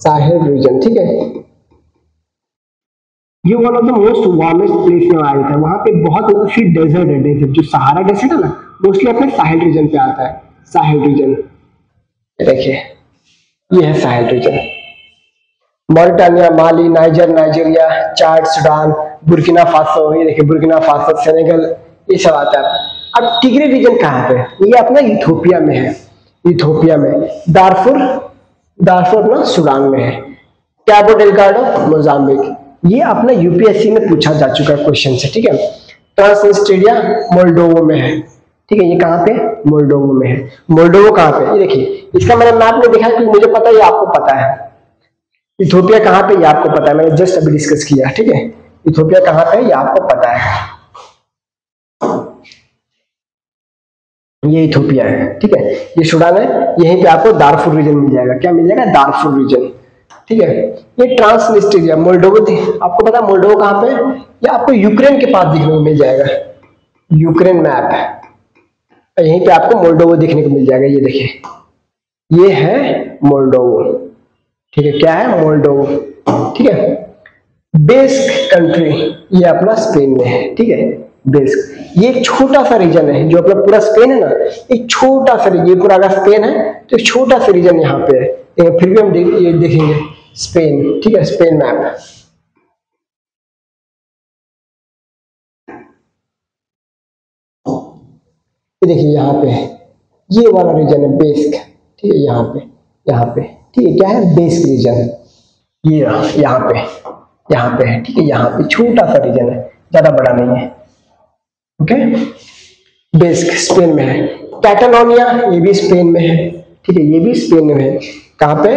साहेल रीजन, ठीक है। ये one of the most warmest place में आया था। वहां पे बहुत सी डेजर्ट है, डेजर्ट जो सहारा डेजर्ट है ना, मोस्टली अपने साहेल रीजन पे आता है। साहेल रीजन देखिए, ये है साहेल रीजन। मॉरिटानिया, माली, नाइजर, नाइजीरिया, चाड, सूडान, बुर्किना फासो, ये देखिए बुर्किना फासो, सेनेगल, ये सब आता है। अब टिग्रे रीजन कहाँ पे? ये अपना इथोपिया में है। इथोपिया में। दारफुर, दारफुर अपना सूडान में है। कैबो डेल्गाडो, मोजाम्बिक। ये अपना यूपीएससी में पूछा जा चुका क्वेश्चन है, ठीक है। ट्रांसनिस्ट्रिया मोल्डोवो में है, ठीक है। ये कहाँ पे? मोल्डोवो में है। मोल्डोवो कहाँ पे? ये देखिए, इसका मैंने मैप में दिखाया क्योंकि मुझे पता है, ये आपको पता है। इथोपिया कहाँ पे? ये आपको पता है, मैंने जस्ट अभी डिस्कस किया, ठीक है। इथोपिया कहाँ पे? ये आपको पता है, ये इथोपिया है, ठीक है। ये सूडान है। यहीं पे आपको दारफुर रीजन मिल जाएगा। क्या मिल जाएगा? दारफुर रीजन, ठीक है। ये ट्रांसनिस्ट्रिया मोल्डोवो थी, आपको पता है मोल्डोवो कहाँ पे? ये आपको यूक्रेन के पास दिखने को मिल जाएगा। यूक्रेन मैप, यहीं पे आपको मोल्डोवो देखने को मिल जाएगा। ये देखिए, ये है मोल्डोवो, ठीक है। क्या है? मोल्डोवो, ठीक है। बेस्क कंट्री, ये अपना स्पेन में है, ठीक है। बेस्क, ये एक छोटा सा रीजन है, जो अपना पूरा स्पेन है ना, एक छोटा सा, ये पूरा अगर स्पेन है तो एक छोटा सा रीजन यहाँ पे है। फिर भी हम ये देखेंगे स्पेन, ठीक है। स्पेन मैप, ये देखिए यहाँ पे है, ये वाला रीजन है बेस्क, ठीक है। यहाँ पे, ठीक है। क्या है? बेस्क रीजन, ये यहाँ पे, यहाँ पे है, ठीक है। यहाँ पे छोटा सा रीजन है, ज्यादा बड़ा नहीं है, ओके। बेस्क स्पेन में है। कैटालोनिया, ये भी स्पेन में है, ठीक है। ये भी स्पेन में है। कहाँ पे?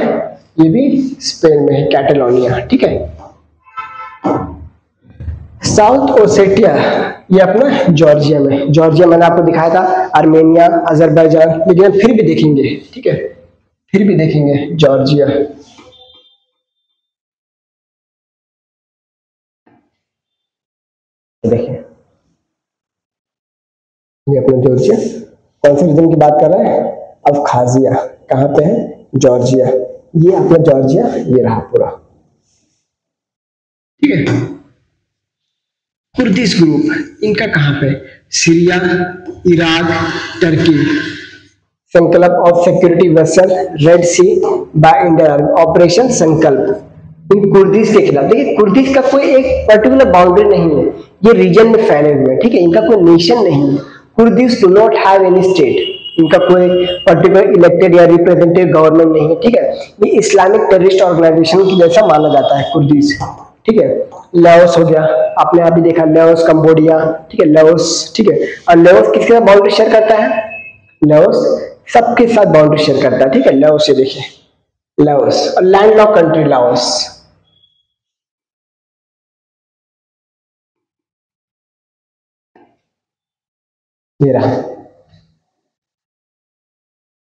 ये भी स्पेन में है, कैटालोनिया, ठीक है। साउथ ओसेटिया, ये अपना जॉर्जिया में। जॉर्जिया मैंने आपको दिखाया था, आर्मेनिया, अजरबैजान, लेकिन हम फिर भी देखेंगे, ठीक है। फिर भी देखेंगे जॉर्जिया, देखिए ये अपना जॉर्जिया। कौन से रीजन की बात कर रहे हैं? अबखाजिया, कहाँ पे है? जॉर्जिया। ये अपना जॉर्जिया, ये रहा पूरा, ठीक है। कुर्दिश ग्रुप, इनका कहाँ पे? Syria, Iraq, Turkey. Sankalp of security vessel Red sea by Indian army, operation Sankalp. इन कुर्दिश के खिलाफ, देखिए कुर्दिश का कोई एक पर्टिकुलर बाउंड्री नहीं है, ये रीजन में फैले हुए हैं, ठीक है। इनका कोई नेशन नहीं है। Kurdish do not have any state, इनका कोई पर्टिकुलर इलेक्टेड या रिप्रेजेंटेटिव गवर्नमेंट नहीं है, ठीक है। ये इस्लामिक टेररिस्ट ऑर्गेनाइजेशन की जैसा माना जाता है कुर्दिश, ठीक है। लाओस हो गया, आपने अभी देखा, लाओस, कंबोडिया, ठीक है। लाओस, ठीक है। और लाओस किसके साथ बाउंड्री शेयर करता है? लाओस सबके साथ बाउंड्री शेयर करता है, ठीक है। लाओस, ये देखिए लाओस, और लैंड लॉक कंट्री लाओस, ये रहा।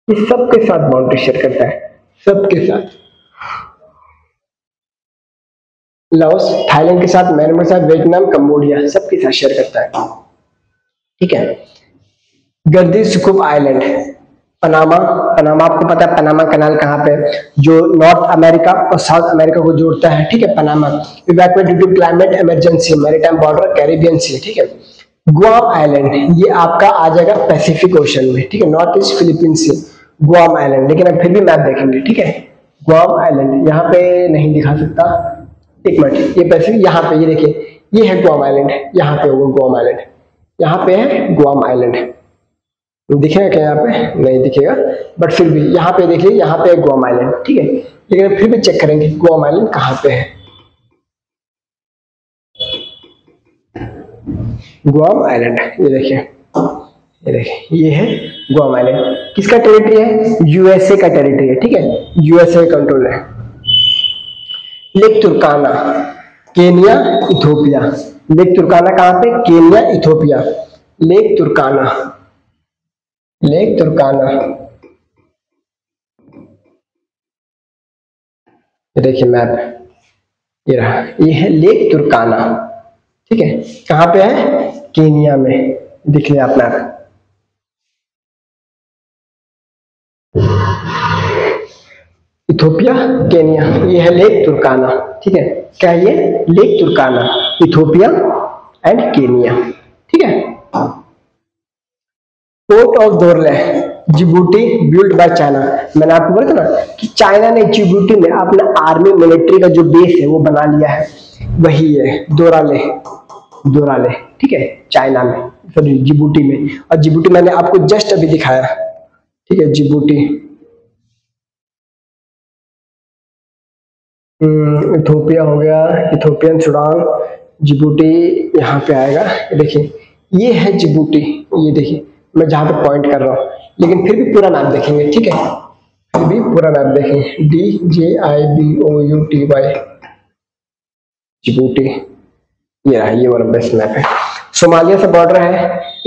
ये सबके साथ बाउंड्री शेयर करता है, सबके साथ। लाओस थाईलैंड के साथ, म्यांमार के साथ, वियतनाम, कंबोडिया, सबके साथ शेयर करता है, ठीक है। गर्दी सुकुप आइलैंड, पनामा। पनामा आपको पता है पनामा कनाल कहाँ पे? जो नॉर्थ अमेरिका और साउथ अमेरिका को जोड़ता है, ठीक है। Panama evacuate due to climate emergency, maritime border, Caribbean sea, ठीक है। गुआम आइलैंड, ये आपका आ जाएगा पैसिफिक ओशन में, ठीक है। नॉर्थ ईस्ट फिलीपीन से गुआम आइलैंड, लेकिन अब फिर भी मैप देखेंगे, ठीक है। गुआम आइलैंड यहाँ पे नहीं दिखा सकता, एक मिनट, ये पैसिफिक, यहाँ पे ये देखिए, ये है गुआम आइलैंड, यहाँ पे होगा गुआम आइलैंड, यहाँ पे है गुआम आइलैंड। दिखेगा क्या? यहाँ पे नहीं दिखेगा, बट फिर भी यहाँ पे देखिए, यहाँ पे है गुआम आइलैंड, ठीक है। लेकिन फिर भी चेक करेंगे गुआम आइलैंड कहाँ पे है। गुआम आइलैंड, ये देखिए, ये देखिए, ये है गुआम आइलैंड। किसका टेरिटरी है? यूएसए का टेरिटरी है, ठीक है। यूएसए कंट्रोल है। Lake तुर्काना, Kenya, Ethiopia. लेक तुर्काना कहाँ पे? Kenya, Ethiopia. लेक तुर्काना, लेक तुर्काना, ये देखिए मैप, ये रहा, ये है लेक तुर्काना, ठीक है। कहाँ पे है? केनिया में। देख लिया आप मैप। इथोपिया, केनिया, ये है लेक तुर्काना, ठीक है। क्या है ये? Lake Turkana, Ethiopia and Kenya, ठीक है। Port of Doraleh, Djibouti, build by China. मैंने आपको बोला था ना कि चाइना ने जिबूटी में अपना आर्मी मिलिट्री का जो बेस है वो बना लिया है, वही है दोराले, दोराले, ठीक है, चाइना में, सॉरी जिबूटी में। और जिबूटी मैंने आपको जस्ट अभी दिखाया, ठीक है, जिबूटी। इथोपिया हो गया, इथोपियन सूडान, जिबूटी यहाँ पे आएगा। देखिए ये है जिबूटी, ये देखिए मैं जहाँ पे पॉइंट कर रहा हूँ, लेकिन फिर भी पूरा मैप देखेंगे, ठीक है, फिर भी पूरा मैप देखेंगे। DJIBOUTY, जिबूटी, ये रहा, ये वाला बेस्ट मैप है। सोमालिया से बॉर्डर है,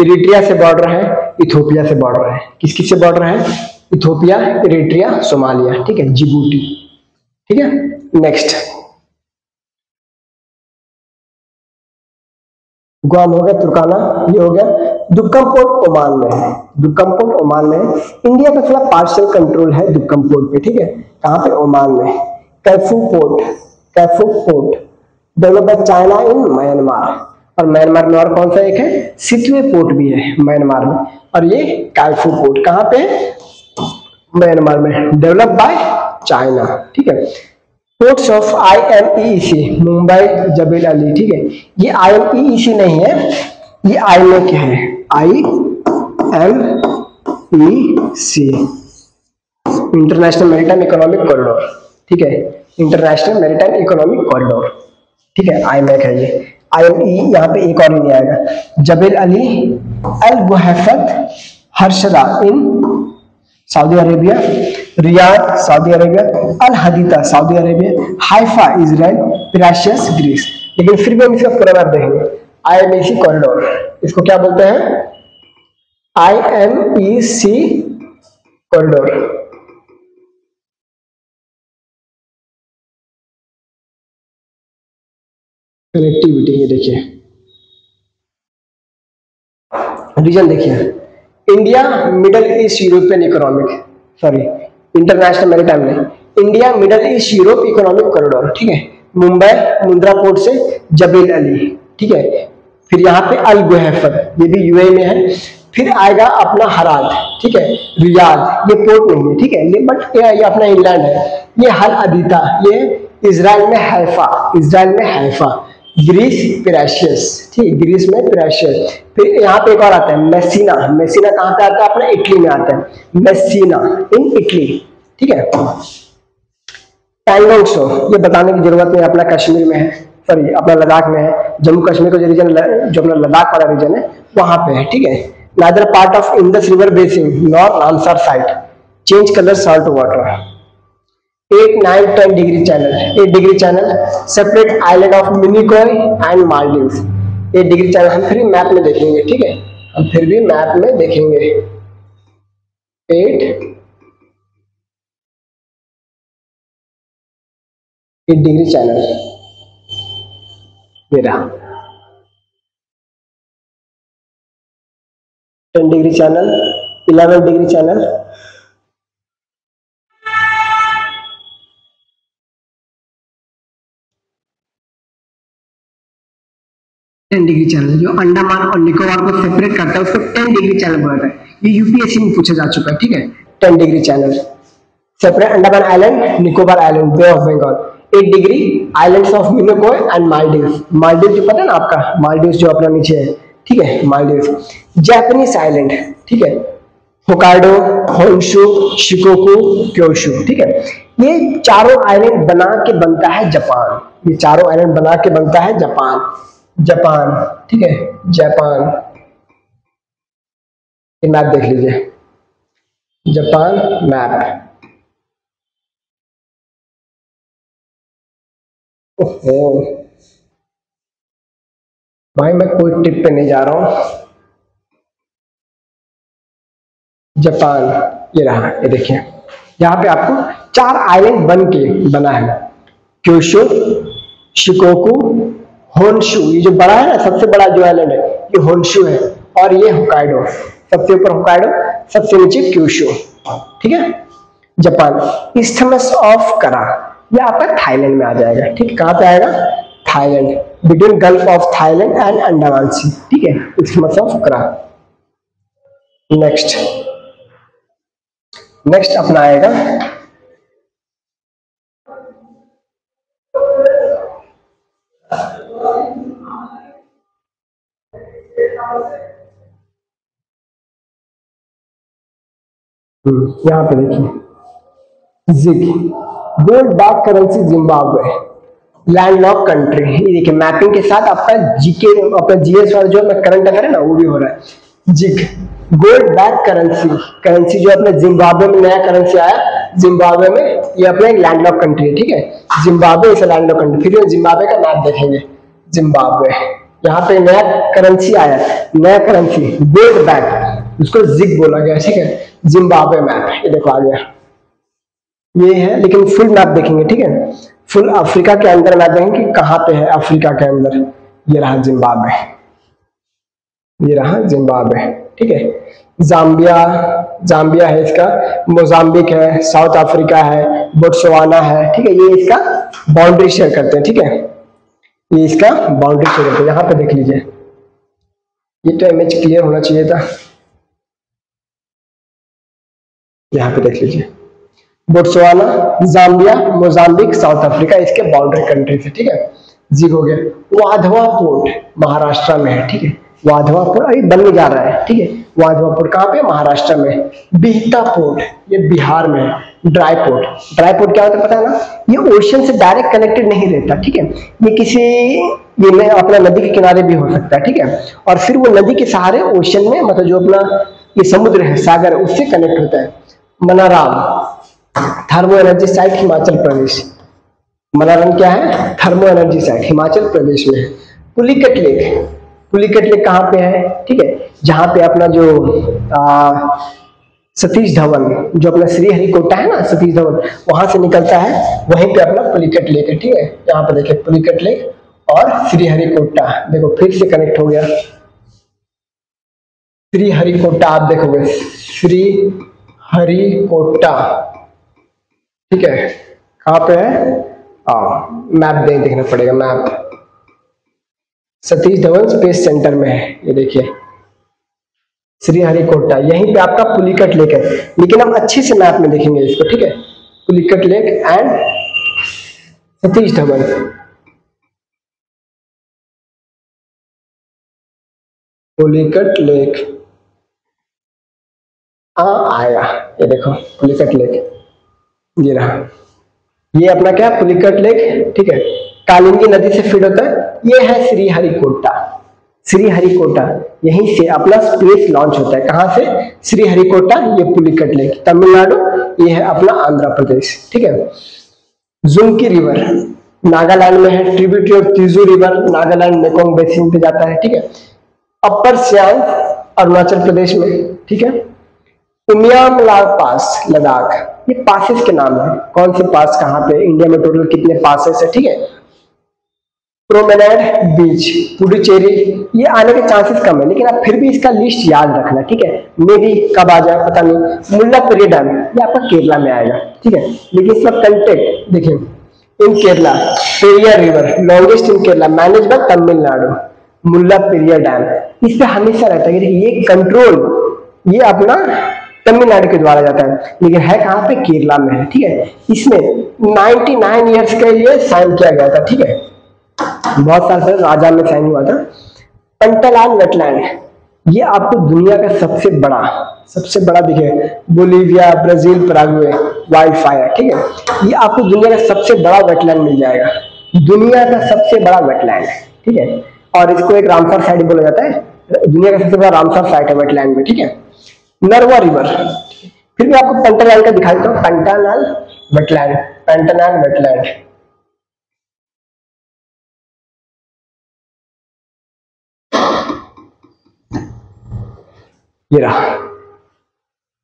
इरिट्रिया से बॉर्डर है, इथोपिया से बॉर्डर है। किस किस से बॉर्डर है? इथोपिया, इरिट्रिया, सोमालिया, ठीक है, जिबूटी, ठीक है। नेक्स्ट गुआम हो गया, तुर्काना ये हो गया। दुक्कम पोर्ट ओमान में है, दुक्कम पोर्ट ओमान में है। इंडिया का थोड़ा पार्शियल कंट्रोल है दुक्कम पोर्ट पे, ठीक है। कहाँ पे? ओमान में। Kyaukphyu port, Kyaukphyu port develop by China in Myanmar. और म्यांमार में और कौन सा एक है? सितवे पोर्ट भी है म्यांमार में। और ये कैफू पोर्ट कहाँ पे? म्यांमार में, डेवलप बाय चाइना, ठीक है। Ports of IMEEC, Mumbai, Jebel Ali, ठीक है। ये IMEEC नहीं है, ये IMEC है, IMEC, international maritime economic corridor, ठीक है, इंटरनेशनल मैरीटाइम इकोनॉमिक कॉरिडोर, ठीक है, IMEC है ये। IME यहाँ पे एक और नहीं आएगा। जबेल अली, अल गुहैफत, हर्षदा in Saudi Arabia, Riyadh Saudi Arabia, al Hudaydah Saudi Arabia, Haifa Israel, Piraeus Greece. लेकिन फिर भी हम इसका पूरा मैप देखेंगे। IMEC कॉरिडोर, इसको क्या बोलते हैं? IMEC corridor. कनेक्टिविटी, ये देखिए रीजन, देखिए India, Middle East, European economic, sorry international maritime नहीं, India, Middle East, Europe economic corridor, ठीक है। मुंबई, मुंद्रा पोर्ट से जबेल अली, ठीक है। फिर यहाँ पे अल गुहैफत, ये भी UAE में है। फिर आएगा अपना हराद, ठीक है, रियाद, ये पोर्ट नहीं है, ठीक है, ये बट ये अपना इंग्लैंड है। ये हल अदीता, ये इजराइल में हैफा, इजराइल में हैफा। ग्रीस, पिराशियस, ठीक है, ग्रीस में पिराशियस। फिर यहाँ पे एक और आता है मेसिना, मेसिना कहाँ पे आता है? अपना इटली में आता है, मेसिना इन इटली, ठीक है। टैंगोंगसो, ये बताने की जरूरत नहीं, अपना कश्मीर में है, सॉरी अपना लद्दाख में है। जम्मू कश्मीर का जो रीजन, जो अपना लद्दाख वाला रीजन है वहां पे है, ठीक है। Another part of Indus river basin, nor Ramsar site, change colour salt water. 8, 9, 10 degree channel, 8 degree channel, separate island of Minicoy and Maldives. 8 degree channel हम फिर भी मैप में देखेंगे, ठीक है, हम फिर भी मैप में देखेंगे। 8 डिग्री चैनल, ये रहा। 10 degree channel, 11 degree channel, 10 degree channel, जो अंडमान और निकोबार को सेपरेट करता है उसको 10 डिग्री चैनल बोला जाता है। ये UPSC में पूछा जा चुका है, ठीक है। 10 degree channel, separate Andaman island, Nicobar island, bay of Bengal. 8 degree islands of Minicoy and Maldives, Maldives जो पता है ना आपका, मालदीव्स जो अपना नीचे है, ठीक है, मालदीव्स। जापानीज आइलैंड, ठीक है, होकाइडो, होन्शु, शिकोकू, क्योशु, ठीक है। ये चारों आइलैंड बना के बनता है जापान, ये चारों आइलैंड बना के बनता है जापान, जापान, ठीक है, जापान। ये मैप देख लीजिए, जापान मैप। ओहो भाई, मैं कोई ट्रिप पे नहीं जा रहा हूं। जापान, ये रहा, ये देखिए, यहाँ पे आपको 4 आइलैंड बन के बना है। क्योशो, शिकोकू, होन्शु, ये जो बड़ा है ना, सबसे बड़ा जो आइलैंड है ये होन्शु है, और ये होकाइडो, सबसे ऊपर होकाइडो, सबसे नीचे क्यूशु, ठीक है। जापान, इस्थमस ऑफ करा, ये आपका थाईलैंड में आ जाएगा, ठीक है। कहाँ पे आएगा? Thailand, between gulf of Thailand and Andaman sea, ठीक है, इस्थमस ऑफ करा। नेक्स्ट अपना आएगा यहाँ पे देखिए, जिग, गोल्ड बाग करेंसी जिम्बाब्वे, लैंडलॉक कंट्री। ये देखिए मैपिंग के साथ आपका जीके, आपका जीएस वाला जो करंट अफेयर है ना वो भी हो रहा है। जिग, गोल्ड बैक करेंसी जो अपने जिम्बाब्वे में नया करेंसी आया, जिम्बाब्वे में, ये अपना एक लैंडलॉक कंट्री है, ठीक है। Zimbabwe is landlocked country. फिर जिम्बाब्वे का मैप देखेंगे, जिम्बाब्वे, यहाँ पे नया करेंसी आया, नया करेंसी गोल्ड बैक, उसको जिग बोला गया, ठीक है। जिम्बाब्वे मैप, ये देखो आ गया, ये है, लेकिन फुल मैप देखेंगे, ठीक है। फुल अफ्रीका के अंदर मैप देखेंगे कि कहाँ पे है अफ्रीका के अंदर। ये रहा जिम्बाब्वे, ये रहा जिम्बाब्वे, ठीक है। जाम्बिया है इसका, मोजाम्बिक है, साउथ अफ्रीका है, बोत्सवाना है, ठीक है। ये इसका बाउंड्री शेयर करते हैं, ठीक है, ये इसका बाउंड्री शेयर करते हैं। यहाँ पे देख लीजिए, ये तो इमेज क्लियर होना चाहिए था, यहाँ पे देख लीजिए, Botswana, Zambia, Mozambique, south Africa इसके बाउंड्री कंट्री है, ठीक है। जिग हो गया। वाधवा पोर्ट महाराष्ट्र में है, ठीक है। वाधवा पोर्ट अभी बनने जा रहा है, ठीक है। वाधवा पोर्ट कहाँ पे? महाराष्ट्र में। बिहता पोर्ट ये बिहार में है। ड्राई पोर्ट क्या होता है पता है ना? ये ओशन से डायरेक्ट कनेक्टेड नहीं रहता, ठीक है। ये किसी ये अपना नदी के किनारे भी हो सकता है, ठीक है। और फिर वो नदी के सहारे ओशन में, मतलब जो अपना ये समुद्र है, सागर, उससे कनेक्ट होता है। मनाराम thermo energy site Himachal Pradesh. मनाराम क्या है? Thermo energy site Himachal Pradesh में है। पुलिकट लेक कहाँ पे है? ठीक है, जहाँ पे अपना जो सतीश धवन, जो अपना श्रीहरिकोटा है ना, सतीश धवन वहां से निकलता है, वहीं पे अपना पुलिकट लेक है, ठीक है। यहाँ पे देखिए पुलिकट लेक और श्रीहरिकोटा, देखो फिर से कनेक्ट हो गया। श्रीहरिकोटा आप देखोगे, श्रीहरिकोटा, ठीक है, कहाँ पे है? मैप देखना पड़ेगा, map Satish Dhawan space centre में है, ये देखिए श्रीहरिकोटा, यहीं पे आपका पुलिकट लेक है। लेकिन हम अच्छे से मैप में देखेंगे इसको, ठीक है। Pulicat lake and Satish Dhawan, Pulicat lake आया, ये देखो पुलिकट लेक, ये रहा, ये अपना क्या पुलिकट लेक, ठीक है, कालिंदी नदी से फीड होता है। ये है श्रीहरिकोटा, यहीं से अपना स्पेस लॉन्च होता है। कहां से? श्रीहरिकोटा, ये पुलिकट लेक तमिलनाडु, ये है अपना आंध्र प्रदेश, ठीक है। जुमकी रिवर नागालैंड में है, tributary of Tizu river Nagaland Mekong basin पे जाता है, ठीक है। अपर सियांग अरुणाचल प्रदेश में, ठीक है। उमियामला पास लद्दाख, ये पासेस के नाम है, कौन से पास कहाँ पे, इंडिया में टोटल कितने पासेस है, ठीक है। प्रोमेनेड बीच पुडुचेरी, ये आने के चांसेस कम है, लेकिन आप फिर भी इसका लिस्ट याद रखना, ठीक है। मे भी कब आ जाए पता नहीं। मुल्लापेरिया डैम ये आपका केरला में आएगा, ठीक है, लेकिन इसका कंटेक्ट देखिए, in Kerala Periyar river longest in Kerala manage by Tamil Nadu. Mullaperiyar dam इस पे हमेशा रहता है, ये कंट्रोल ये अपना तमिलनाडु के द्वारा जाता है, लेकिन है कहाँ पे? केरला में है, ठीक है। इसमें 99 ईयर्स के लिए साइन किया गया था, ठीक है, बहुत साल पहले राजा में साइन हुआ था। पंटालान वेटलैंड, ये आपको दुनिया का सबसे बड़ा दिखे, Bolivia, Brazil, Paraguay, wild fire, ठीक है। ये आपको दुनिया का सबसे बड़ा वेटलैंड मिल जाएगा, दुनिया का सबसे बड़ा वेटलैंड, ठीक है। और इसको एक रामसर साइट बोला जाता है, दुनिया का सबसे बड़ा रामसर साइट है वेटलैंड में, ठीक है। नरवा रिवर, फिर भी आपको पंटालान का दिखा देता हूँ, पैंटानाल वेटलैंड, ये रहा,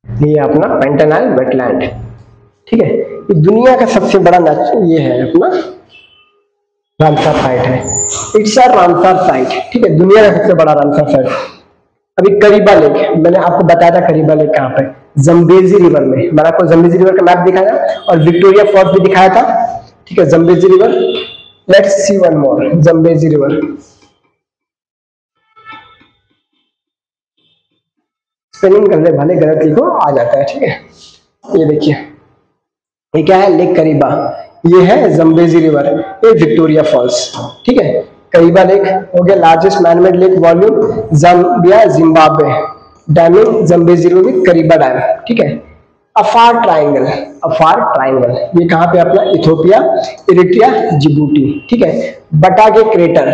ये अपना पैंटानाल वेटलैंड, ठीक है। ये दुनिया का सबसे बड़ा ये है अपना रामसर साइट है, इट्स अ रामसर साइट, ठीक है, दुनिया का सबसे बड़ा रामसर साइट। अभी करीबा लेक, मैंने आपको बताया था करीबा लेक कहाँ पे, जम्बेजी रिवर में। मैंने आपको जम्बेजी रिवर का मैप दिखाया और विक्टोरिया फॉल्स भी दिखाया था, ठीक है, Zambezi river. Let's see one more, Zambezi river. Spelling कर ले भले गलत लिखो, आ जाता है, ठीक है। ये देखिए, ये क्या है, लेक करीबा, ये है जम्बेजी रिवर, ये विक्टोरिया फॉल्स, ठीक है। करीबा लेक हो गया largest manmade lake volume, Zambia Zimbabwe, damming Zambezi river, Kariba dam, ठीक है। अफार ट्राइंगल, अफार ट्राइंगल ये कहाँ पे अपना, इथोपिया, इरिट्रिया, जिबूटी, ठीक है। बटागे क्रेटर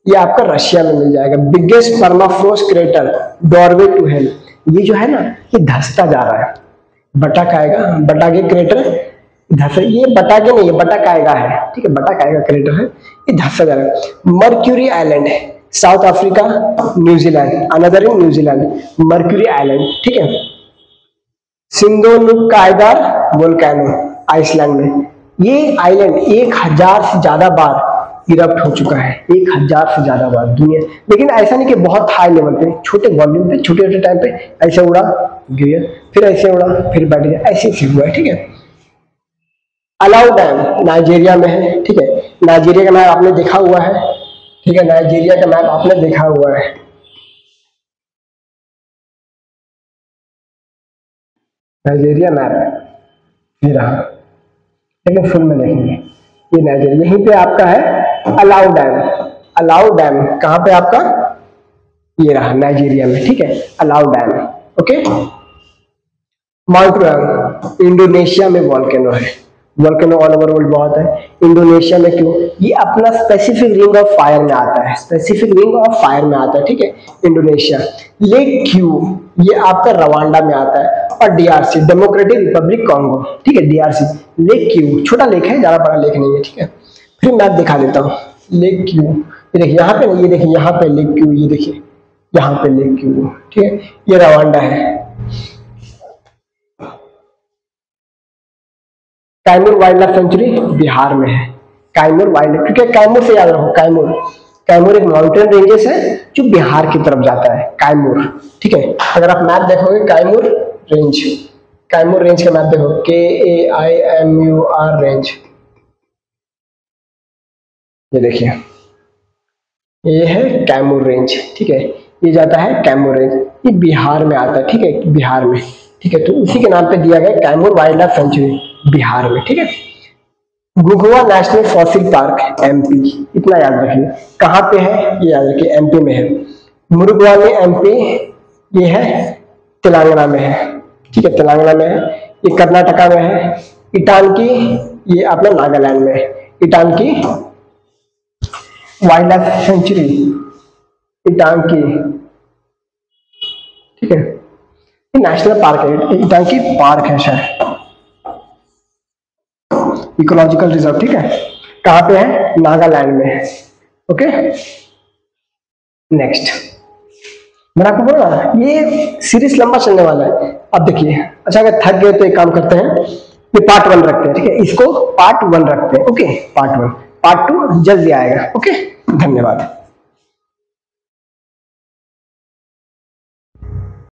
ये आपका रशिया में मिल जाएगा। Biggest permafrost crater, doorway to hell, ये जो है ना ये धंसता जा रहा है। बटा काएगा, बटागे क्रेटर धस, ये बटागे नहीं, ये बटा काएगा है, ठीक है, बटा काएगा क्रेटर है, ये धंसता जा रहा है। Mercury island, south Africa, New Zealand, another in New Zealand, mercury island, ठीक है। सिंधुनुकाइदार वोल्केनो, आइसलैंड में, ये आइलैंड 1000 से ज्यादा बार इरप्ट हो चुका है, 1000 से ज्यादा बार दुनिया। लेकिन ऐसा नहीं कि बहुत हाई लेवल पे, छोटे वॉल्यूम पे, छोटे छोटे टाइम पे ऐसे उड़ा गिर गया, फिर ऐसे उड़ा फिर बैठ गया, ऐसे ऐसे हुआ है, ठीक है। अलाउ डैम नाइजीरिया में है, ठीक है, नाइजीरिया का मैप आपने देखा हुआ है, ठीक है, नाइजीरिया का मैप आपने देखा हुआ है। नाइजीरिया मैप ये रहा, लेकिन फुल में देखेंगे, ये नाइजीरिया, यहीं पे आपका है अलाउ डैम। अलाउ डैम कहाँ पे आपका, ये रहा नाइजीरिया में, ठीक है, अलाउ डैम, ओके। माउंट रंग इंडोनेशिया में वॉल्केनो है, वॉल्केनो ऑल ओवर वर्ल्ड बहुत है, इंडोनेशिया में क्यों, ये अपना स्पेसिफिक रिंग ऑफ फायर में आता है, स्पेसिफिक रिंग ऑफ फायर में आता है, ठीक है, इंडोनेशिया। लेक क्यू ये आपका रवांडा में आता है, और डीआरसी डेमोक्रेटिक रिपब्लिक कॉन्गो, ठीक है, डीआरसी। लेक क्यू छोटा लेक है, ज्यादा बड़ा लेक नहीं है, ठीक है। फिर मैप दिखा देता हूँ, लेक क्यू ये देखिए यहाँ पे, ये देखिए यहाँ पे लेक क्यू, ये देखिए यहाँ पे लेक क्यू, ठीक है, ये रवांडा है। Kaimur wild life sanctuary Bihar में है, कैमूर वाइल्ड, क्योंकि कैमूर से याद रखो, कैमूर, कैमूर एक माउंटेन रेंजेस है जो बिहार की तरफ जाता है, कैमूर, ठीक है। अगर आप मैप देखोगे कैमूर रेंज, कैमूर रेंज का मैप देखो, KAIMUR रेंज, ये देखिए ये है कैमूर रेंज, ठीक है, ये जाता है कैमूर रेंज, ये बिहार में आता है, ठीक है, बिहार में, ठीक है, तो उसी के नाम पे दिया गया Kaimur wild life sanctuary Bihar में, ठीक है। घुघुआ नेशनल फॉसिल पार्क MP, इतना याद रखिए, कहाँ पे है ये याद रखिए, MP में है। मुरुगवा में MP, ये है तेलंगाना में है, ठीक है, तेलंगाना में है। ये कर्नाटका में है। इटानकी ये अपना नागालैंड में है, इटानकी वाइल्ड लाइफ सेंचुरी, इटानकी, ठीक है, ये नेशनल पार्क है, इटानकी पार्क है शायद, इकोलॉजिकल रिजर्व, ठीक है, कहाँ पे है, नागालैंड में है, ओके। नेक्स्ट मैंने आपको बोला ये सीरीज लंबा चलने वाला है। अब देखिए, अच्छा अगर थक गए तो एक काम करते हैं, ये पार्ट 1 रखते हैं, ठीक है, इसको पार्ट 1 रखते हैं, ओके, पार्ट 1, पार्ट 2 जल्दी आएगा, ओके। धन्यवाद।